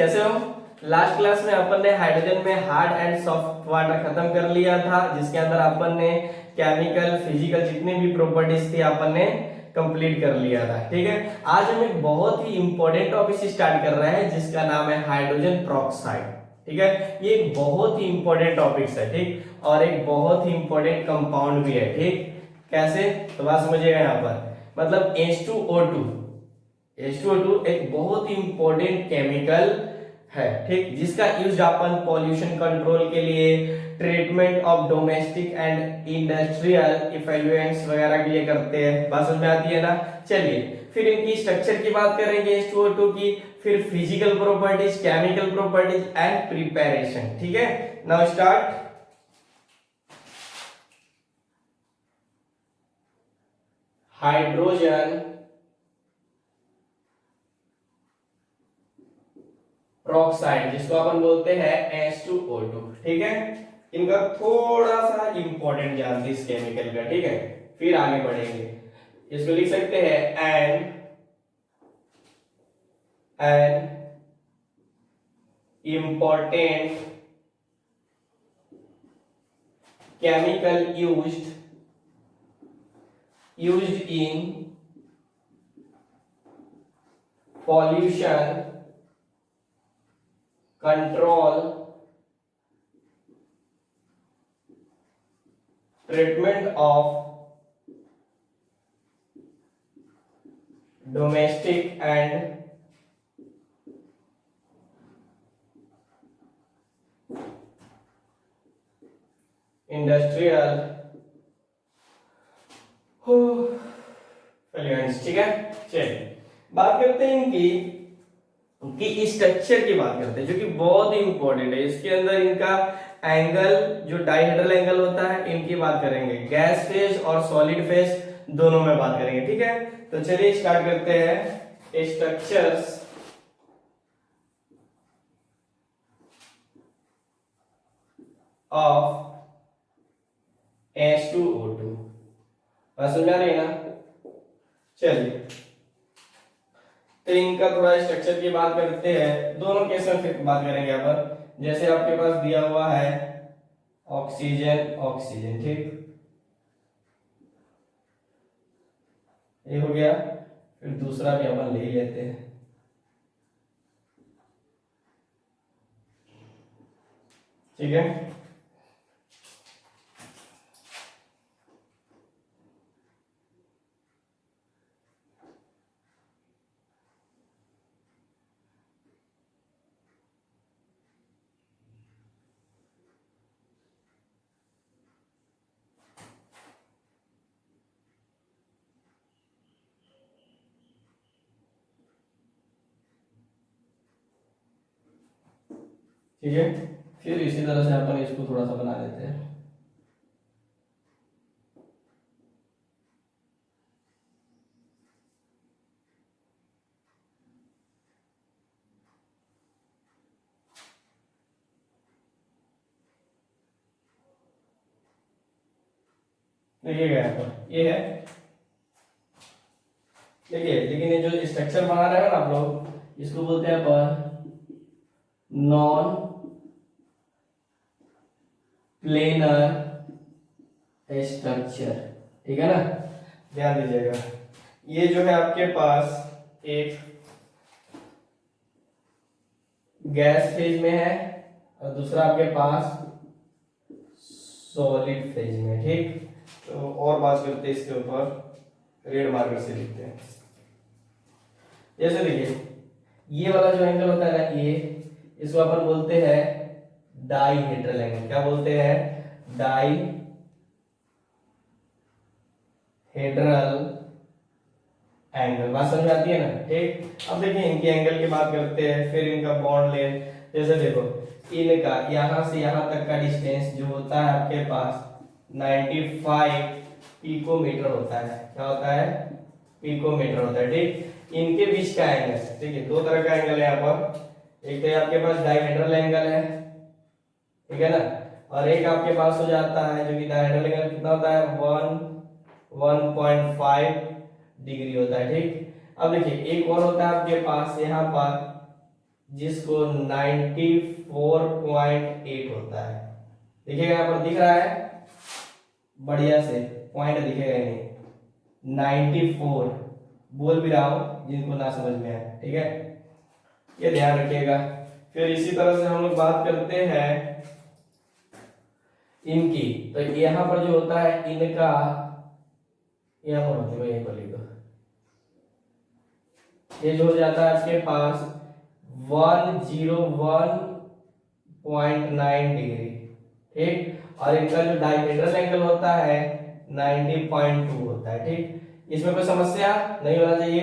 कैसे हो? Last class में अपन ने हाइड्रोजन में हार्ड एंड सॉफ्ट वाटर खत्म कर लिया था, जिसके अंदर अपन ने केमिकल फिजिकल जितने भी प्रॉपर्टीज थी अपन ने कंप्लीट कर लिया था। ठीक है, आज हम एक बहुत ही इंपॉर्टेंट टॉपिक स्टार्ट कर रहे हैं जिसका नाम है हाइड्रोजन पेरोक्साइड। ठीक है, ये एक बहुत ही इंपॉर्टेंट टॉपिक है। ठीक, और एक बहुत ही इंपॉर्टेंट कंपाउंड भी है। ठीक, कैसे तो बात समझिएगा यहाँ पर, मतलब H2O2 एक बहुत ही इंपॉर्टेंट केमिकल है। ठीक, जिसका यूज अपन पॉल्यूशन कंट्रोल के लिए, treatment of domestic and industrial effects वगैरह के लिए करते हैं। बात समझ में आती है ना? चलिए फिर इनकी स्ट्रक्चर की बात करेंगे H2O2 की, फिर physical properties, chemical properties and preparation. ठीक है, नाउ स्टार्ट। हाइड्रोजन पेरोक्साइड जिसको अपन बोलते हैं H2O2। ठीक है, इनका थोड़ा सा इंपॉर्टेंट जानते इस केमिकल का। ठीक है, फिर आगे बढ़ेंगे। इसको लिख सकते हैं an important chemical used in pollution control, treatment of domestic and industrial effluents। ठीक है, चलिए बात करते हैं इनकी स्ट्रक्चर की बात करते हैं, जो कि बहुत ही इंपॉर्टेंट है। इसके अंदर इनका एंगल, जो डाइहेड्रल एंगल होता है, इनकी बात करेंगे। गैस फेज और सॉलिड फेज दोनों में बात करेंगे। ठीक है, तो चलिए स्टार्ट करते हैं। स्ट्रक्चर्स ऑफ H2O2 बात समझ आ रही है ना? चलिए तो इनका थोड़ा स्ट्रक्चर की बात करते हैं। दोनों केस में फिर बात करेंगे यहाँ पर। जैसे आपके पास दिया हुआ है ऑक्सीजन ऑक्सीजन, ठीक, ये हो गया। फिर दूसरा भी अपन ले लेते हैं। ठीक है, ठीक है, फिर इसी तरह से अपन इसको थोड़ा सा बना देते हैं। देखिएगा यहाँ पर ये है, देखिए। लेकिन ये जो स्ट्रक्चर बना रहे हैं ना आप लोग, इसको बोलते हैं अपन नॉन प्लेनर स्ट्रक्चर। ठीक है ना, ध्यान दीजिएगा। ये जो है आपके पास एक गैस फेज में है और दूसरा आपके पास सॉलिड फेज में। ठीक, तो और बात करते हैं इसके ऊपर, रेड मार्कर से लिखते हैं। जैसे देखिए ये वाला जो एंगल होता है ना, ये इसको अपन बोलते हैं डाइहेड्रल एंगल। क्या बोलते हैं? Dihedral angle. बात समझ में आती है ना? ठीक, अब देखिए इनके एंगल की बात करते हैं, फिर इनका बॉन्ड लेंथ। जैसे देखो इनका यहां से यहां तक का डिस्टेंस जो होता है आपके पास 95 पिकोमीटर होता है। क्या होता है? पिकोमीटर होता है। ठीक, इनके बीच का एंगल, देखिए दो तरह का एंगल है यहाँ पर। एक तो आपके पास डाइहेड्रल एंगल है, ठीक है ना, और एक आपके पास हो जाता है जो कि डाइहेड्रल एंगल कितना होता है, 1.5 डिग्री होता है। ठीक, अब देखिए एक और होता है आपके पास यहाँ पर जिसको 94.8 होता है। देखिएगा यहाँ पर दिख रहा है बढ़िया से, पॉइंट दिखेगा ही नहीं, 94 बोल भी रहा हूं जिनको ना समझ में आए, ठीक है, ये ध्यान रखिएगा। फिर इसी तरह से हम लोग बात करते हैं इनकी, तो यहां पर जो होता है इनका, यहां पर होती है, यहीं पर लिख दो, ये जो हो जाता है आपके पास 101.9 डिग्री, ठीक, और इनका जो डायहेड्रल एंगल होता है 90.2 होता है, ठीक। इसमें कोई समस्या नहीं होना चाहिए,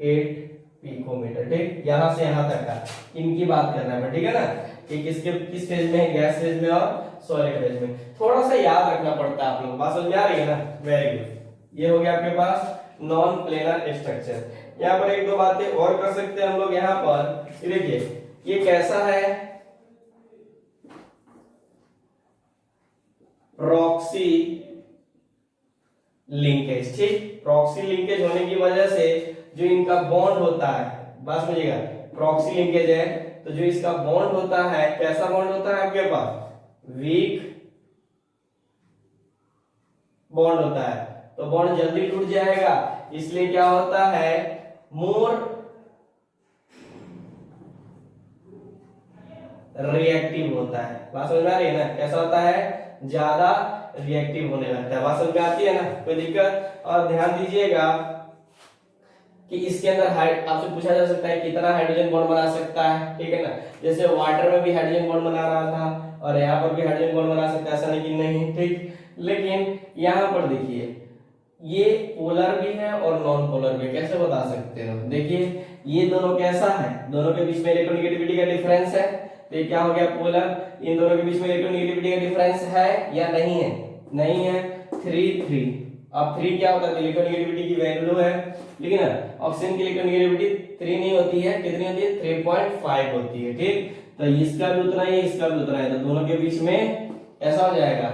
8 पिकोमीटर, ठीक, यहां से यहां तक का इनकी बात करना है, ठीक है ना, कि किस फेज में है, गैस फेज में और सॉलिड फेज में। थोड़ा सा याद रखना पड़ता है, आप लोगों को बात समझ में आ रही है ना, वेरी गुड। ये हो गया आपके पास नॉन प्लेनर स्ट्रक्चर। यहाँ पर एक दो बातें और कर सकते हैं हम लोग। यहाँ पर देखिए ये कैसा है, प्रॉक्सी लिंकेज, ठीक, प्रॉक्सी लिंकेज होने की वजह से जो इनका बॉन्ड होता है, बात समझिएगा, प्रॉक्सी लिंकेज है तो जो इसका बॉन्ड होता है, कैसा बॉन्ड होता है आपके पास, वीक बॉन्ड होता है, तो बॉन्ड जल्दी टूट जाएगा, इसलिए क्या होता है, मोर रिएक्टिव होता है। बात समझ में आ रही है ना, कैसा होता है, ज्यादा रिएक्टिव होने लगता है। बात समझ में आती है ना, कोई दिक्कत। और ध्यान दीजिएगा कि इसके अंदर आपसे पूछा जा सकता है कितना हाइड्रोजन बॉन्ड बना सकता है, ठीक है ना, जैसे वाटर में भी हाइड्रोजन बॉन्ड बना रहा था और यहाँ पर भी हाइड्रोजन बॉन्ड बना सकता है, ऐसा नहीं कि नहीं, ठीक। लेकिन यहाँ पर देखिए ये पोलर भी है और नॉन पोलर भी, कैसे बता सकते हो, देखिए ये दोनों कैसा है, दोनों के बीच में इलेक्ट्रोनेगेटिविटी का डिफरेंस है, तो ये क्या हो गया, पोलर। इन दोनों के बीच में इलेक्ट्रोनेगेटिविटी का डिफरेंस है या नहीं है, नहीं है, 3 अब 3 क्या होता है, इलेक्ट्रोनेगेटिविटी की वैल्यू है, लेकिन ऑक्सीजन की इलेक्ट्रोनेगेटिविटी 3 नहीं होती है, कितनी होती है, 3.5 होती है, ठीक। तो इसका भी उतना ही है, इसका भी उतना है, तो दोनों के बीच में ऐसा हो जाएगा,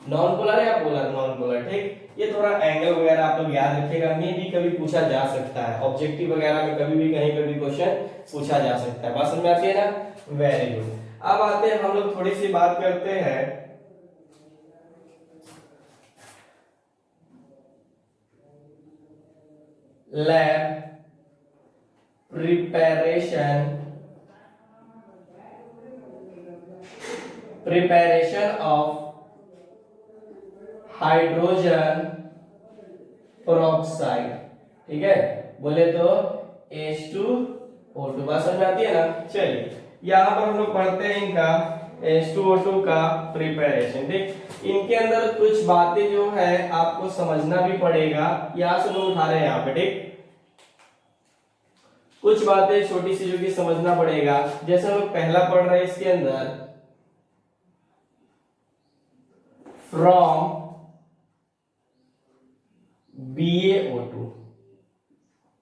नॉन पोलर या पोलर, नॉन पोलर, ठीक। ये थोड़ा एंगल वगैरह आप लोग याद रखिएगा, मे भी कभी पूछा जा सकता है, ऑब्जेक्टिव वगैरह में कभी भी कहीं पर भी क्वेश्चन पूछा जा सकता है। बात समझ में आती है ना, वेरी गुड। अब आते हैं हम लोग थोड़ी सी बात करते हैं lab preparation of hydrogen peroxide, ठीक है, बोले तो H2O2। बात समझ में आती है ना। चलिए यहाँ पर हम लोग पढ़ते हैं इनका H2O2 का प्रिपरेशन, ठीक। इनके अंदर कुछ बातें जो है आपको समझना भी पड़ेगा, यहाँ से लोग उठा रहे हैं यहाँ पे, ठीक, कुछ बातें छोटी सी जो कि समझना पड़ेगा। जैसे हम लोग पहला पढ़ रहे हैं इसके अंदर, फ्रॉम BaO2,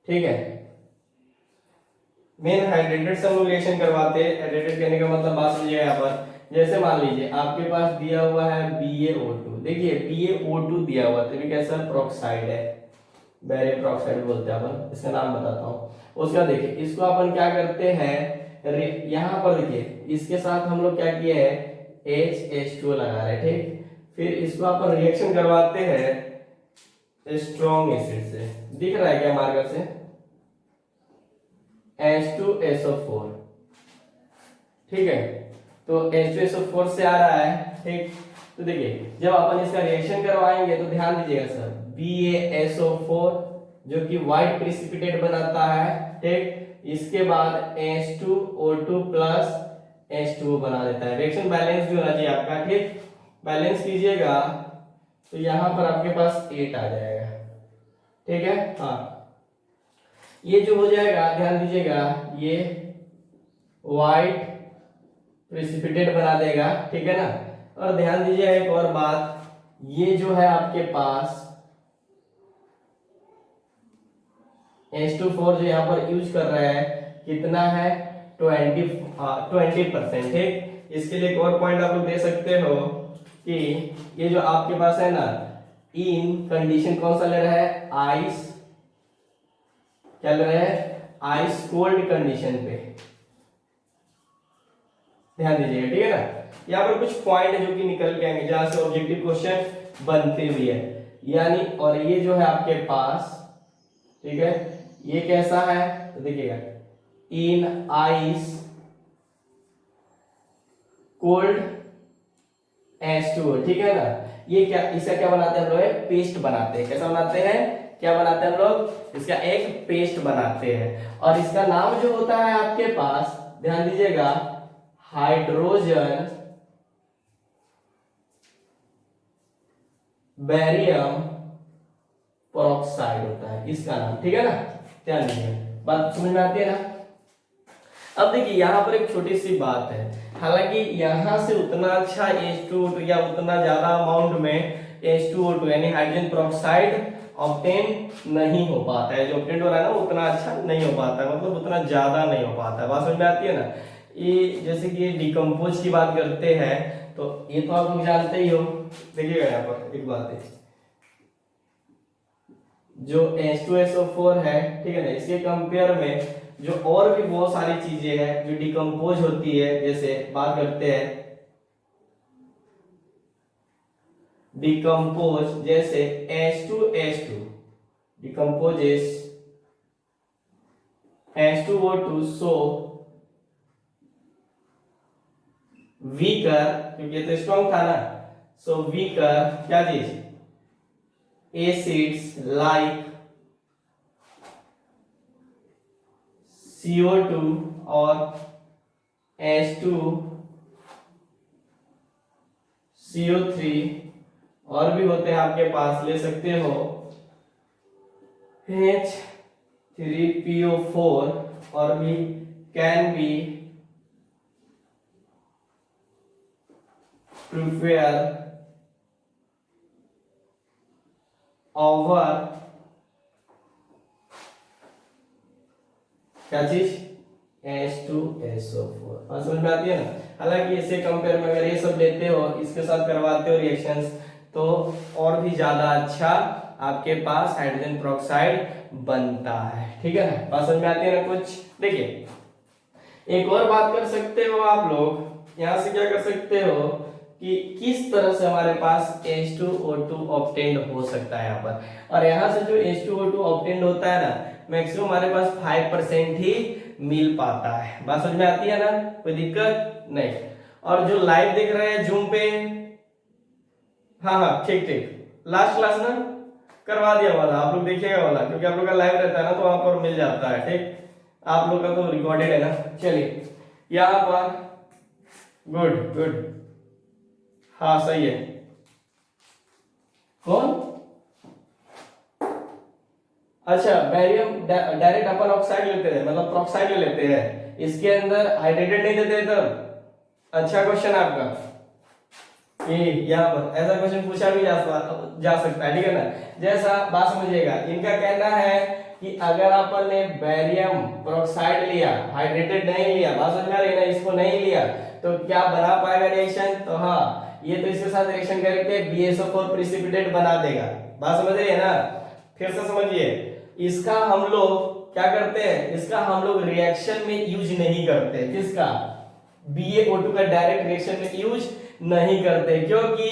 ठीक है, मेन हाइड्रेटेड से हम लोग रिएक्शन करवाते हैं। हाइड्रेटेड कहने का मतलब बात समझिएगा यहाँ पर, जैसे मान लीजिए आपके पास दिया हुआ है BaO2, देखिए BaO2 दिया हुआ तो कैसा प्रोक्साइड है, बैरियम प्रोक्साइड बोलते हैं अपन, इसका नाम बताता हूँ। उसका देखिए इसको अपन क्या करते हैं, यहाँ पर देखिए इसके साथ हम लोग क्या किए हैं, HH2 लगा रहे हैं, ठीक। फिर इसको अपन रिएक्शन करवाते हैं स्ट्रॉन्ग एसिड से, दिख रहा है क्या मार्कर से, H2SO4, ठीक है, तो H2SO4 से आ रहा है, ठीक। तो देखिए जब अपन इसका रिएक्शन करवाएंगे तो ध्यान दीजिएगा सर, BaSO4 जो कि व्हाइट प्रिसिपिटेट बनाता है, ठीक, इसके बाद H2O2 प्लस H2O बना देता है। रिएक्शन बैलेंस भी होना चाहिए आपका, ठीक, बैलेंस कीजिएगा तो यहां पर आपके पास 8 आ जाएगा, ठीक है। हाँ ये जो हो जाएगा ध्यान दीजिएगा, ये व्हाइट प्रिसिपिटेट बना देगा, ठीक है ना। और ध्यान दीजिए एक और बात, ये जो है आपके पास H2 जो यहाँ पर यूज कर रहा है कितना है, 20%, ठीक। इसके लिए एक और पॉइंट आप लोग दे सकते हो कि ये जो आपके पास है ना, इन कंडीशन कौन सा ले रहा है, आइस, क्या ले रहा है, आइस कोल्ड कंडीशन पे, ध्यान दीजिएगा, ठीक है ना। यहाँ पर कुछ पॉइंट है जो कि निकल के आएंगे जहां से ऑब्जेक्टिव क्वेश्चन बनते भी है, यानी और ये जो है आपके पास, ठीक है, ये कैसा है तो देखिएगा, इन आइस कोल्ड H2O, ठीक है ना। ये क्या, इसका क्या बनाते हैं हम लोग, पेस्ट बनाते हैं। कैसा बनाते हैं, क्या बनाते हैं हम लोग, इसका एक पेस्ट बनाते हैं। और इसका नाम जो होता है आपके पास, ध्यान दीजिएगा, हाइड्रोजन बेरियम पेरोक्साइड होता है इसका नाम, ठीक है ना। ध्यान दीजिए, बात समझ में आती है ना। अब देखिए यहाँ पर एक छोटी सी बात है, हालांकि यहाँ से उतना अच्छा H2O2 या उतना ज्यादा अमाउंट में H2O2 यानी हाइड्रोजन पेरोक्साइड ऑब्टेन नहीं हो पाता है, जो ऑब्टेन हो रहा है ना उतना अच्छा नहीं हो पाता है, मतलब उतना ज्यादा नहीं हो पाता है। बात समझ में आती है ना। ये जैसे कि डिकम्पोज की बात करते हैं तो ये तो आप लोग जानते ही हो। देखिएगा यहाँ पर एक बात है, जो H2SO4 है, ठीक है ना, इसके कंपेयर में जो और भी बहुत सारी चीजें हैं जो डिकम्पोज होती है, जैसे बात करते हैं डिकम्पोज, जैसे H2 डिकम्पोजेस H2O2 सो वीकर, क्योंकि ये तो स्ट्रॉन्ग था ना, सो वीकर क्या चीज, एसिड्स लाइक CO2 और H2CO3 और भी होते हैं आपके पास, ले सकते हो H3PO4 और भी कैन बी प्रिपेयर ओवर क्या चीज, H2SO4। समझ में आती है ना। हालांकि इससे कंपेयर में अगर ये सब लेते हो, इसके साथ करवाते हो रिएक्शंस, तो और भी ज्यादा अच्छा आपके पास हाइड्रोजन पेरोक्साइड बनता है, ठीक है ना। बात समझ में आती है ना कुछ। देखिए एक और बात कर सकते हो आप लोग, यहां से क्या कर सकते हो कि किस तरह से हमारे पास H2O2 ऑब्टेन्ड हो सकता है यहाँ पर। और यहाँ से जो H2O2 ऑब्टेन्ड होता है ना, मैक्सिमम हमारे पास 5% ही मिल पाता है। बात समझ में आती है ना, कोई दिक्कत नहीं। और जो लाइव देख रहे हैं जूम पे, हाँ ठीक ठीक, लास्ट क्लास ना करवा दिया वाला, आप लोग देखिएगा वाला, क्योंकि आप लोग का लाइव रहता है ना तो वहां पर मिल जाता है, ठीक। आप लोग का तो रिकॉर्डेड है ना। चलिए यहाँ पर गुड गुड, हाँ सही है। कौन, अच्छा बैरियम डायरेक्ट अपन ऑक्साइड लेते हैं, मतलब पेरोक्साइड ले लेते हैं, इसके अंदर हाइड्रेटेड नहीं देते तब। अच्छा क्वेश्चन आपका, ये यहाँ पर ऐसा क्वेश्चन पूछा भी जा सकता है, ठीक है ना। जैसा बात समझिएगा, इनका कहना है कि अगर अपन ने बैरियम पेरोक्साइड लिया, हाइड्रेटेड नहीं लिया, बात समझ में आ रही है ना, इसको नहीं लिया तो क्या बना पाएगा रिएक्शन, तो हाँ ये तो इसके साथ रिएक्शन करके BSO4 प्रेसिपिटेट बना देगा। बात समझ रही है ना। फिर से समझिए, इसका हम लोग क्या करते हैं, इसका हम लोग रिएक्शन में यूज नहीं करते, किसका, BaO2 का डायरेक्ट रिएक्शन में यूज नहीं करते, क्योंकि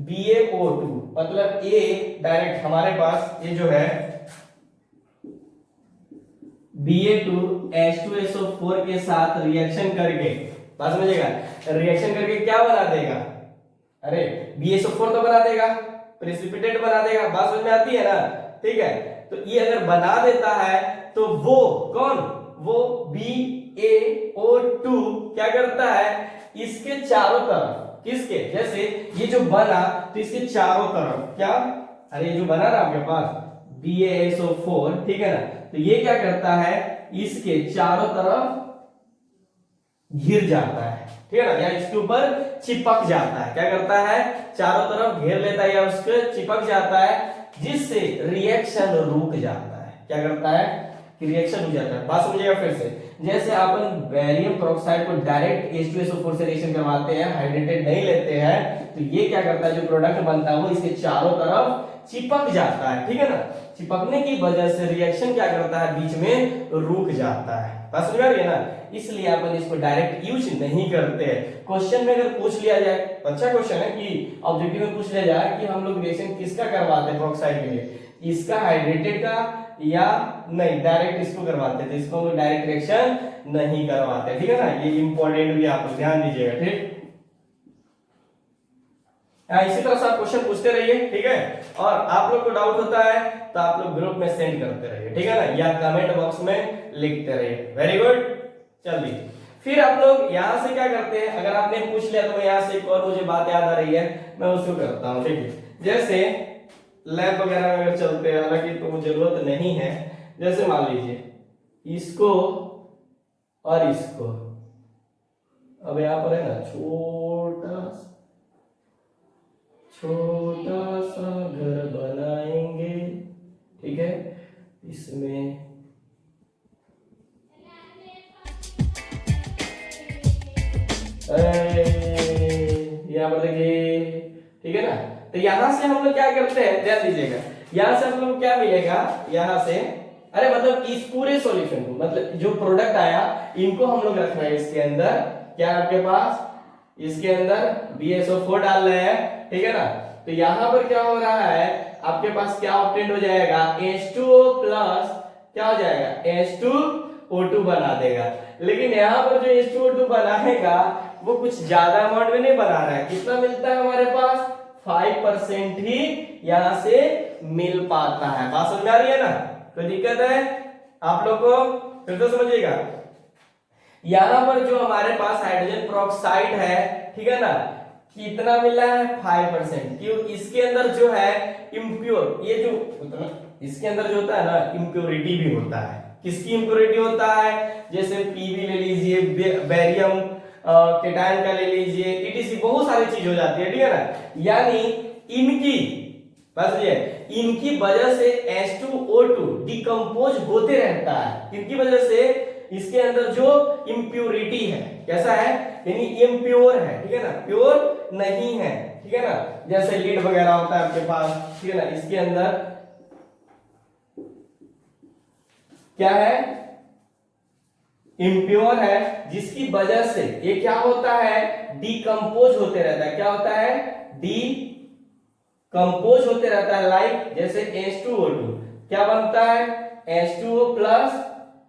BaO2 मतलब A डायरेक्ट हमारे पास ये जो है Ba2H2SO4 के साथ रिएक्शन करके, बात समझिएगा, रिएक्शन करके क्या बना देगा, अरे BSO4 तो बना देगा, प्रेसिपिटेट बना देगा। बात समझ में आती है ना, ठीक है। तो ये अगर बना देता है तो वो कौन, वो BaO2 क्या करता है, इसके चारों तरफ, किसके, जैसे ये जो बना तो इसके चारों तरफ क्या, अरे ये जो बना ना आपके पास BaSO4, ठीक है ना, तो ये क्या करता है, इसके चारों तरफ घिर जाता है, ठीक है ना, या इसके ऊपर चिपक जाता है। क्या करता है, चारों तरफ घेर लेता है या उसके चिपक जाता है, जिससे रिएक्शन रुक जाता है। क्या करता है कि रिएक्शन रुक जाता है। बात समझिएगा फिर से, जैसे अपन बैरियम पेरोक्साइड को डायरेक्ट H2SO4 से रिएक्शन करवाते हैं, हाइड्रेटेड नहीं लेते हैं, तो ये क्या करता है, जो प्रोडक्ट बनता है वो इसके चारों तरफ चिपक जाता है, ठीक है ना। चिपकने की वजह से रिएक्शन क्या करता है, बीच में रुक जाता है। बात समझ आ रही है ना। इसलिए अपन इसको डायरेक्ट यूज नहीं करते हैं। क्वेश्चन में अगर पूछ लिया जाए, अच्छा क्वेश्चन है कि ऑब्जेक्टिव में पूछ लिया जाए कि हम लोग रिएक्शन किसका करवाते हैं पेरोक्साइड के लिए, इसका हाइड्रेटेड का या नहीं, डायरेक्ट इसको करवाते थे, इसको हम लोग डायरेक्ट रिएक्शन नहीं करवाते, ठीक है ना। ये इंपॉर्टेंट भी आप लोग ध्यान दीजिएगा, ठीक। इसी तरह से आप क्वेश्चन पूछते रहिए, ठीक है। और आप लोग को डाउट होता है तो आप लोग ग्रुप में सेंड करते रहिए, ठीक है ना, या कमेंट बॉक्स में लिखते रहिए। Very good. चलिए फिर आप लोग यहाँ से क्या करते हैं, अगर आपने पूछ लिया तो मैं यहाँ से एक और मुझे बात याद आ रही है, मैं उसको करता हूँ, ठीक है। जैसे लैब वगैरह में अगर चलते हैं, हालांकि तो जरूरत नहीं है, जैसे मान लीजिए इसको और इसको, अब यहाँ पर है ना छोटा सा घर बनाएंगे, ठीक है। इसमें यहाँ पर देखिए, ठीक है ना। तो यहां से हम लोग क्या करते हैं, ध्यान दीजिएगा, यहां से हम लोग क्या मिलेगा, यहां से अरे मतलब इस पूरे सॉल्यूशन को, मतलब जो प्रोडक्ट आया इनको हम लोग रख रहे हैं इसके अंदर, क्या आपके पास इसके अंदर BSO4 डाल रहे हैं, ठीक है ना। तो यहां पर क्या हो रहा है, आपके पास क्या ऑब्टेन हो जाएगा, H2O प्लस क्या हो जाएगा, H2O2 बना देगा। लेकिन यहाँ पर जो H2O2 बनाएगा वो कुछ ज्यादा अमाउंट में नहीं बना रहा है, कितना मिलता है हमारे पास 5% ही यहाँ से मिल पाता है। बात समझ आ रही है ना, कोई दिक्कत है आप लोग को, फिर तो समझिएगा। यहाँ पर जो हमारे पास हाइड्रोजन पेरोक्साइड है, ठीक है ना, कितना मिला है 5%, क्यों, इसके अंदर जो है इम्प्योर, ये जो इसके अंदर जो होता है ना इम्प्योरिटी भी होता है। किसकी इम्प्योरिटी होता है, जैसे पीबी ले लीजिए, बेरियम केटायन का ले लीजिए, ETC बहुत सारी चीज हो जाती है, ठीक है ना। यानी इनकी बस ये इनकी वजह से H2O2 डिकम्पोज होते रहता है, इनकी वजह से इसके अंदर जो इम्प्योरिटी है, कैसा है, यानी इम्प्योर है, ठीक है ना, प्योर नहीं है, ठीक है ना। जैसे लीड वगैरह होता है आपके पास, ठीक है ना, इसके अंदर क्या है, इम्प्योर है, जिसकी वजह से ये क्या होता है, डिकम्पोज होते रहता है। क्या होता है, डिकम्पोज होते रहता है। लाइक जैसे H2O2 क्या बनता है, H2O प्लस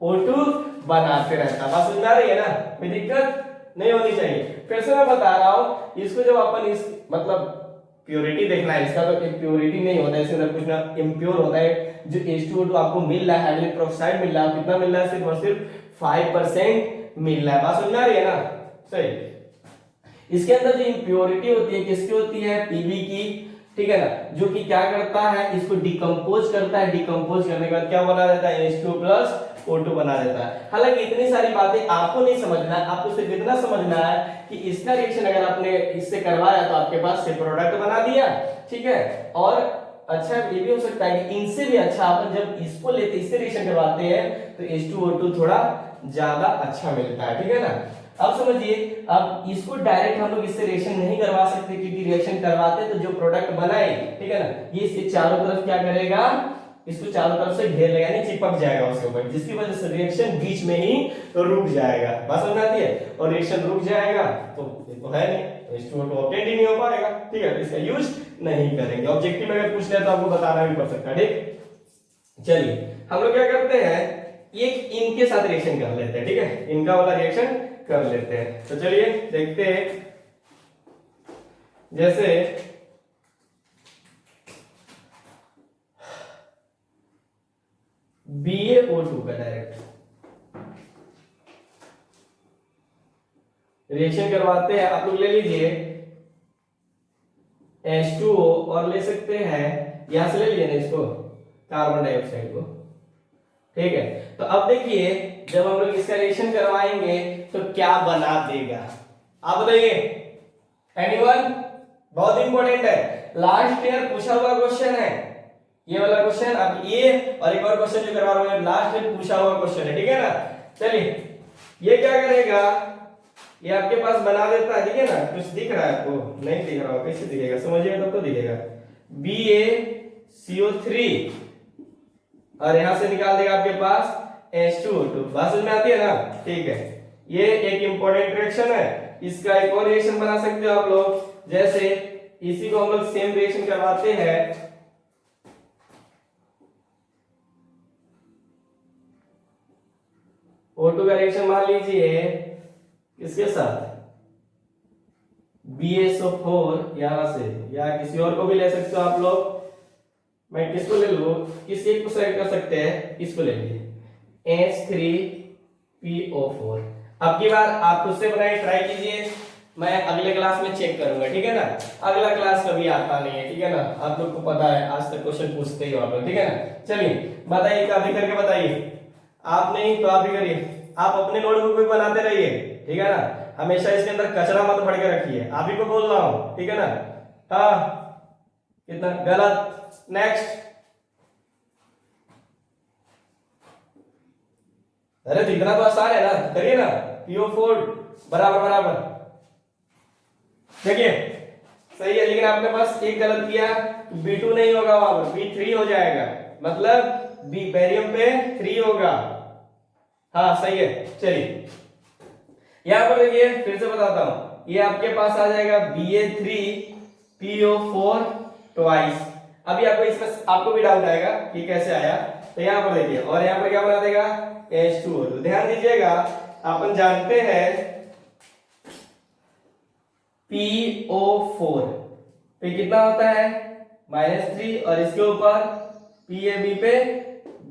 O2 बनाते रहता है। बात समझ आ रही है ना, कोई दिक्कत नहीं होनी चाहिए। फिर से मैं बता रहा हूं, इसको जब अपन इस मतलब प्योरिटी देखना है इसका, तो प्योरिटी नहीं होता है, इसके अंदर कुछ ना इम्प्योर होता है। जो H2O2 आपको मिल रहा है, हाइड्रोजन पेरोक्साइड मिल रहा है, कितना मिल रहा है, सिर्फ और सिर्फ 5% मिल रहा है। बात समझ आ रही है ना, सही। इसके अंदर जो इम्प्योरिटी होती है किसकी होती है, पीबी की, ठीक है ना, जो कि क्या करता है, इसको डिकम्पोज करता है, डिकम्पोज करने के बाद क्या बना देता है, H2O प्लस O2 बना देता है। हालांकि इतनी सारी बातें आपको नहीं समझना है, आपको सिर्फ इतना समझना है कि इसका रिएक्शन अगर आपने इससे करवाया तो आपके पास से प्रोडक्ट बना दिया, ठीक है। और अच्छा ये भी हो सकता है कि इनसे भी अच्छा अपन जब इसको लेते, इससे रिएक्शन करवाते हैं तो H2O2 थोड़ा ज्यादा अच्छा मिलता है, ठीक है ना। अब समझिए, अब इसको डायरेक्ट हम लोग इससे रिएक्शन नहीं करवा सकते, क्योंकि रिएक्शन करवाते तो जो प्रोडक्ट बनाए, ठीक है ना, ये इसके चारों तरफ क्या करेगा, इसको चारों तरफ से घेर लेगा, यानी चिपक जाएगा उसके ऊपर, जिसकी वजह से रिएक्शन बीच में ही रुक जाएगा। बात समझ आती है, और रिएक्शन रुक जाएगा तो ये तो है नहीं, तो H2O2 ऑब्टेन ही नहीं हो पाएगा, ठीक है। इसका यूज नहीं करेंगे। ऑब्जेक्टिव में अगर पूछ लिया तो आपको बताना भी पड़ सकता है, ठीक। चलिए हम लोग क्या करते हैं, एक इनके साथ रिएक्शन कर लेते हैं, ठीक है, इनका वाला रिएक्शन कर लेते हैं। तो चलिए देखते हैं, जैसे BaO2 का डायरेक्ट रिएक्शन करवाते हैं। आप लोग ले लीजिए H2O और ले सकते हैं, यहां से ले लीजिए ना इसको, कार्बन डाइऑक्साइड को, ठीक है। तो अब देखिए जब हम लोग इसका रिएक्शन करवाएंगे तो क्या बना देगा, आप बताइए, एनीवन। बहुत इंपॉर्टेंट है, लास्ट ईयर पूछा हुआ क्वेश्चन है ये वाला क्वेश्चन। अब ये और एक और क्वेश्चन जो करवा रहा हूं लास्ट ईयर पूछा हुआ क्वेश्चन है, ठीक है ना। चलिए ये क्या करेगा, ये आपके पास बना देता है, ठीक है ना। कुछ दिख रहा है आपको, नहीं दिख रहा हो, कैसे दिखेगा, समझिएगा तब तो दिखेगा। CO3 और यहां से निकाल देगा आपके पास H2O2। बात समझ में आती है ना? ठीक है, ये एक इंपॉर्टेंट रिएक्शन है। इसका एक और रिएक्शन बना सकते हो आप लोग, जैसे इसी को हम लोग सेम रिएक्शन करवाते हैं O2 का रिएक्शन मान लीजिए किसके साथ, BaSO4 यहां से, या किसी और को भी ले सकते हो आप लोग। मैं किसको ले लूं, किसी एक को सेलेक्ट कर सकते हैं, इसको ले लीजिए H3PO4। अब की बार आप खुद से बनाए, ट्राई कीजिए, मैं अगले क्लास में चेक करूंगा, ठीक है ना? अगला क्लास कभी आता नहीं है, ठीक है ना? आप लोग को पता है, आज तक क्वेश्चन पूछते ही हो आप लोग, ठीक है ना? चलिए बताइए, कभी करके बताइए। आप नहीं तो आप भी करिए, आप अपने नोटबुक में बनाते रहिए, ठीक है ना? हमेशा इसके अंदर कचरा मत भर के रखिए, आप ही को बोल रहा हूं, ठीक है ना? हाँ, कितना गलत। नेक्स्ट, अरे दिखना तो आसान है ना, करिए ना। PO4 बराबर बराबर, देखिए सही है, लेकिन आपने बस एक गलत किया, B2 नहीं होगा, वहां पर B3 हो जाएगा, मतलब बेरियम पे 3 होगा। हाँ सही है। चलिए यहां पर देखिए, फिर से बताता हूं, ये आपके पास आ जाएगा Ba3PO4 ट्वाइस। अभी आपको इसमें आपको भी डाउट आएगा कि कैसे आया, तो यहां पर देखिए, और यहां पर क्या बना देगा, H2O2। ध्यान दीजिएगा, अपन जानते हैं PO4 पे कितना होता है, -3, और इसके ऊपर PAB पे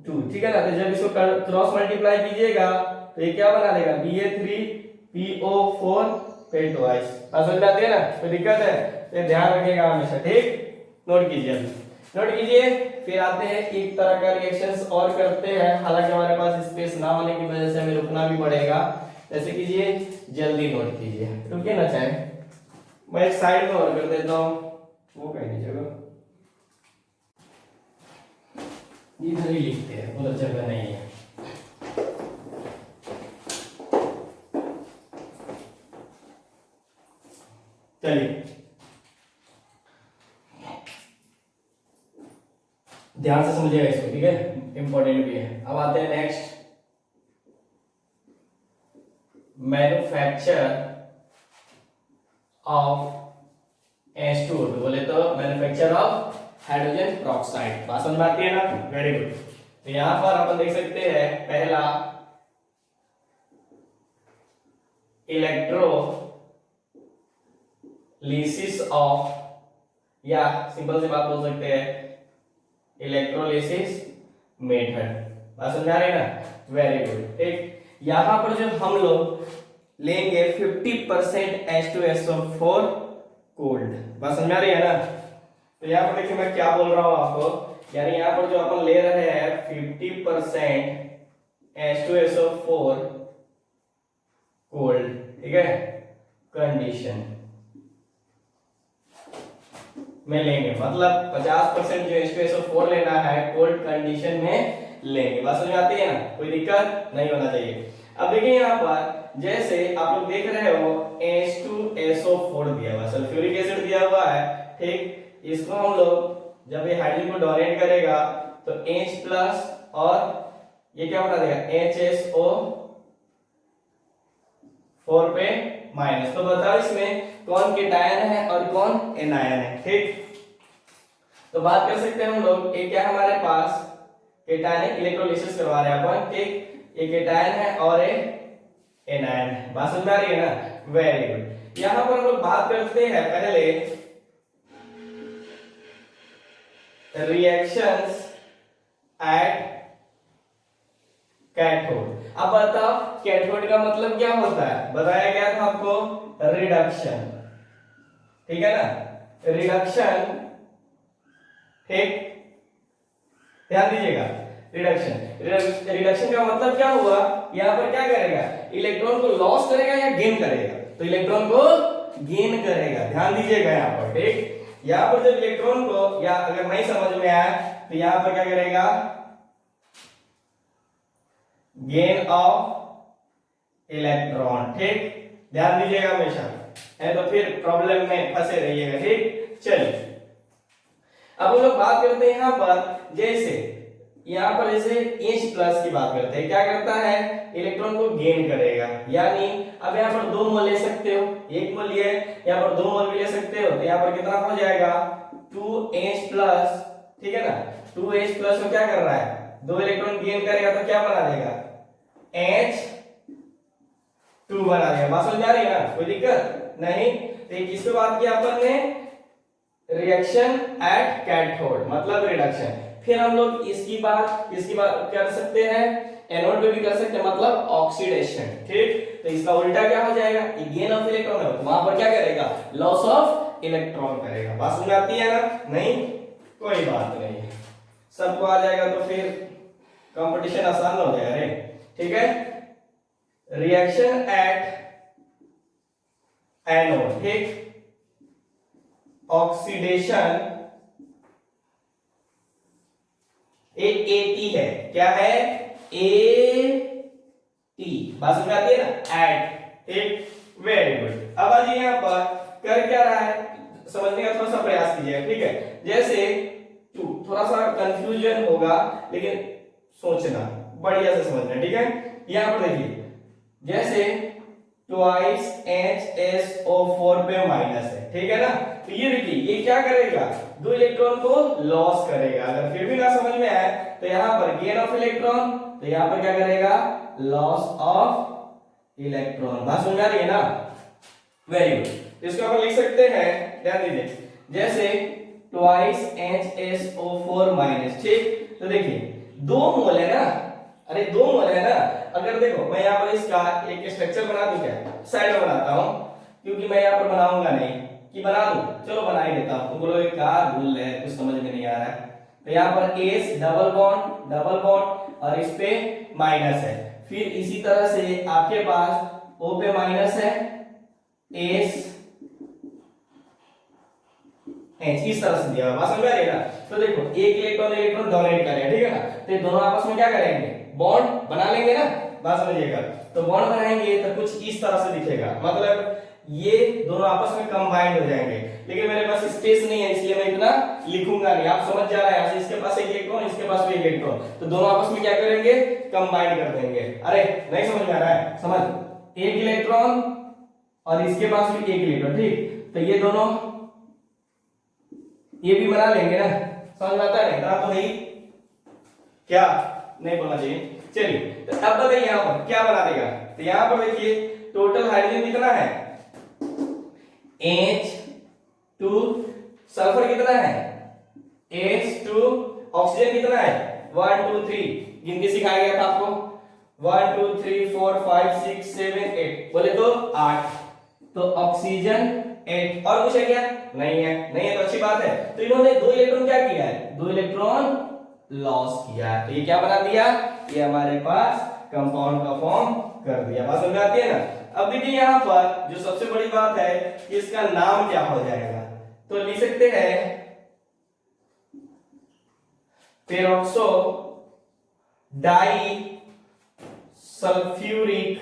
2, ठीक है ना? तो जब इसको क्रॉस मल्टीप्लाई कीजिएगा तो ये क्या बना देगा, Ba3PO4 पे ट्वाइस। समझ में आती है ना? कोई दिक्कत है तो ध्यान रखिएगा हमेशा, ठीक? नोट कीजिए, अभी नोट कीजिए। फिर आते हैं एक तरह का रिएक्शंस और करते हैं, हालांकि हमारे पास स्पेस ना होने की वजह से हमें रुकना भी पड़ेगा। जैसे कीजिए, जल्दी नोट कीजिए, रुकिए ना, चाहे मैं एक साइड में और कर देता हूं, वो कहीं नहीं जगह, इधर ही लिखते हैं, उधर जगह नहीं है। चलिए ध्यान से समझिएगा इसको, ठीक है? इंपॉर्टेंट भी है। अब आते हैं नेक्स्ट, मैन्युफैक्चर ऑफ H2O2। बोले तो मैन्युफैक्चर ऑफ हाइड्रोजन पेरोक्साइड। बात समझ में आती है ना? Very good. तो यहां पर अपन देख सकते हैं, पहला इलेक्ट्रोलिसिस ऑफ, या सिंपल सी बात बोल सकते हैं इलेक्ट्रोलिसिस मेथड। बात समझ आ रही है ना? Very good. ठीक, यहां पर जब हम लोग लेंगे 50% H2SO4 कोल्ड, बात समझ आ रही है ना? तो यहां पर देखिए मैं क्या बोल रहा हूं आपको, यानी यहां पर जो अपन ले रहे हैं 50% H2SO4 कोल्ड, ठीक है, कंडीशन में लेंगे, मतलब 50% जो H2SO4 लेना है कोल्ड कंडीशन में लेंगे। बात समझ में आती है ना? कोई दिक्कत नहीं होना चाहिए। अब देखिए यहां पर जैसे आप लोग देख रहे हो H2SO4 दिया हुआ है, सल्फ्यूरिक एसिड दिया हुआ है, ठीक। इसको हम लोग जब ये हाइड्रोजन को डोनेट करेगा तो H प्लस और ये क्या बना देगा HSO4 पे माइनस। तो बताओ इसमें कौन केटायन है और कौन एनायन है, ठीक। तो बात कर सकते हैं हम लोग, ये क्या हमारे पास केटायन है, इलेक्ट्रोलिसिस करवा रहे हैं अपन, ठीक। ये केटायन है और ये एनायन है। बात समझ आ रही है ना? Very good. यहां पर हम लोग बात करते हैं पहले रिएक्शंस एट कैथोड। अब बताओ कैथोड का मतलब क्या होता है, बताया गया था आपको, रिडक्शन, ठीक है ना? रिडक्शन, ठीक, ध्यान दीजिएगा। रिडक्शन का मतलब क्या हुआ, यहां पर क्या करेगा, इलेक्ट्रॉन को लॉस करेगा या गेन करेगा, तो इलेक्ट्रॉन को गेन करेगा। ध्यान दीजिएगा यहां पर, ठीक। यहां पर जब इलेक्ट्रॉन को, या अगर नहीं समझ में आया तो यहां पर क्या करेगा, गेन ऑफ इलेक्ट्रॉन, ठीक। ध्यान दीजिएगा हमेशा, है तो फिर प्रॉब्लम में फंसे रहिएगा, ठीक। चलिए अब हम लोग बात करते हैं यहाँ पर, यहाँ पर जैसे H प्लस की बात करते हैं, क्या करता है, इलेक्ट्रॉन को गेन करेगा। यानी अब यहाँ पर 2 मोल ले सकते हो, 1 मोल लिए, यहाँ पर 2 मोल भी ले सकते हो, तो यहाँ पर कितना हो जाएगा 2H प्लस, ठीक है ना। 2H प्लस में क्या कर रहा है, 2 इलेक्ट्रॉन गेन करेगा तो क्या बना देगा, H2 बना देगा। बात समझ आ रही है ना, कोई दिक्कत नहीं। तो किसपे बात किया अपन ने, रिएक्शन एट कैथोड मतलब रिडक्शन। फिर हम लोग इसकी बात कर सकते हैं, एनोड पे भी कर सकते हैं, मतलब ऑक्सीडेशन। ठीक, तो इसका उल्टा क्या हो जाएगा, गेन ऑफ इलेक्ट्रॉन है, वहां पर क्या करेगा, लॉस ऑफ इलेक्ट्रॉन करेगा। बात समझ आती है ना, नहीं कोई बात नहीं, सबको आ जाएगा तो फिर कंपटीशन आसान हो जाएगा रे। ठीक है, रिएक्शन एट एनोड, ठीक, ऑक्सीडेशन AT है, क्या है, AT। बात समझ आती है ना, एट, ठीक, वेरी गुड। अब आज यहाँ पर कर क्या रहा है, समझने का थोड़ा सा प्रयास कीजिए, ठीक है। जैसे थोड़ा सा कंफ्यूजन होगा, लेकिन सोचना बढ़िया से समझना, ठीक है। यहाँ पर देखिए, जैसे ट्वाइस HSO4 पे माइनस है, ठीक है ना, तो ये देखिए ये क्या करेगा, 2 इलेक्ट्रॉन को लॉस करेगा। अगर फिर भी ना समझ में आए तो यहाँ पर गेन ऑफ इलेक्ट्रॉन, तो यहाँ पर क्या करेगा, लॉस ऑफ इलेक्ट्रॉन। बात समझ आ रही है ना, वेरी गुड। इसको अपन लिख सकते हैं, ध्यान दीजिए, जैसे ट्वाइस HSO4 माइनस, ठीक। तो देखिए 2 मोल है ना, अरे 2 मोल है ना। अगर देखो मैं यहाँ पर इसका एक स्ट्रक्चर बना दूं, क्या साइड में बनाता हूं, क्योंकि मैं यहाँ पर बनाऊंगा नहीं कि बना दूं, चलो बना ही देता हूं। तुम बोलोगे क्या भूल है, कुछ समझ में नहीं आ रहा है। तो यहाँ पर एस डबल बॉन्ड और इस पे माइनस है। फिर इसी तरह से आपके पास O पे माइनस है, एस इस तरह से दिया हुआ, समझ में आ रही है ना। तो देखो एक इलेक्ट्रॉन डोनेट करेगा, ठीक है ना, तो ये दोनों आपस में क्या करेंगे, बॉन्ड बना लेंगे ना। बात समझिएगा, तो बॉन्ड बनाएंगे तो कुछ इस तरह से दिखेगा, मतलब ये दोनों आपस में कंबाइंड हो जाएंगे। लेकिन मेरे पास स्पेस नहीं है, इसलिए मैं इतना लिखूंगा नहीं, आप समझ जा रहे हैं। इसके पास एक इलेक्ट्रॉन, इसके पास भी एक इलेक्ट्रॉन, तो दोनों आपस में क्या करेंगे, कंबाइंड कर देंगे। अरे नहीं समझ में आ रहा है, समझ, एक इलेक्ट्रॉन और इसके पास भी एक इलेक्ट्रॉन, ठीक, तो ये दोनों ये भी बना लेंगे ना। समझ में आता है ना, इतना तो नहीं, क्या नहीं बोलना चाहिए। चलिए तो अब बताइए यहाँ पर क्या बना देगा। तो यहाँ पर देखिए टोटल हाइड्रोजन कितना है, H2, सल्फर कितना है, H2, ऑक्सीजन कितना है, 1 2 3, गिनती सिखाया गया था आपको, 1 2 3 4 5 6 7 8, बोले तो 8, तो ऑक्सीजन 8। और कुछ है क्या, नहीं है तो अच्छी बात है। तो इन्होंने 2 इलेक्ट्रॉन क्या किया है, 2 इलेक्ट्रॉन लॉस किया है, तो ये क्या बना दिया, ये हमारे पास कंपाउंड का फॉर्म कर दिया। बात समझ में आती है ना। अब देखिए यहाँ पर जो सबसे बड़ी बात है कि इसका नाम क्या हो जाएगा, तो लिख सकते हैं पेरोक्सो डाई सल्फ्यूरिक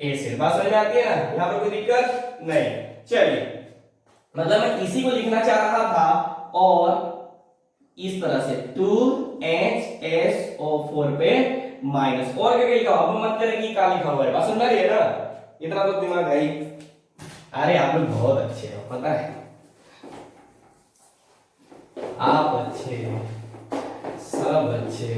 एसिड। बात समझ में आती है ना, यहाँ पर कोई दिक्कत नहीं। चलिए, मतलब मैं इसी को लिखना चाह रहा था और इस तरह से 2HSO4 पे माइनस, और क्या लिखा हुआ, अब मत करें कि क्या लिखा हुआ है। बात समझ में आ रही है ना, इतना तो दिमाग है ही। अरे आप लोग बहुत अच्छे हो, पता है आप अच्छे, सब अच्छे।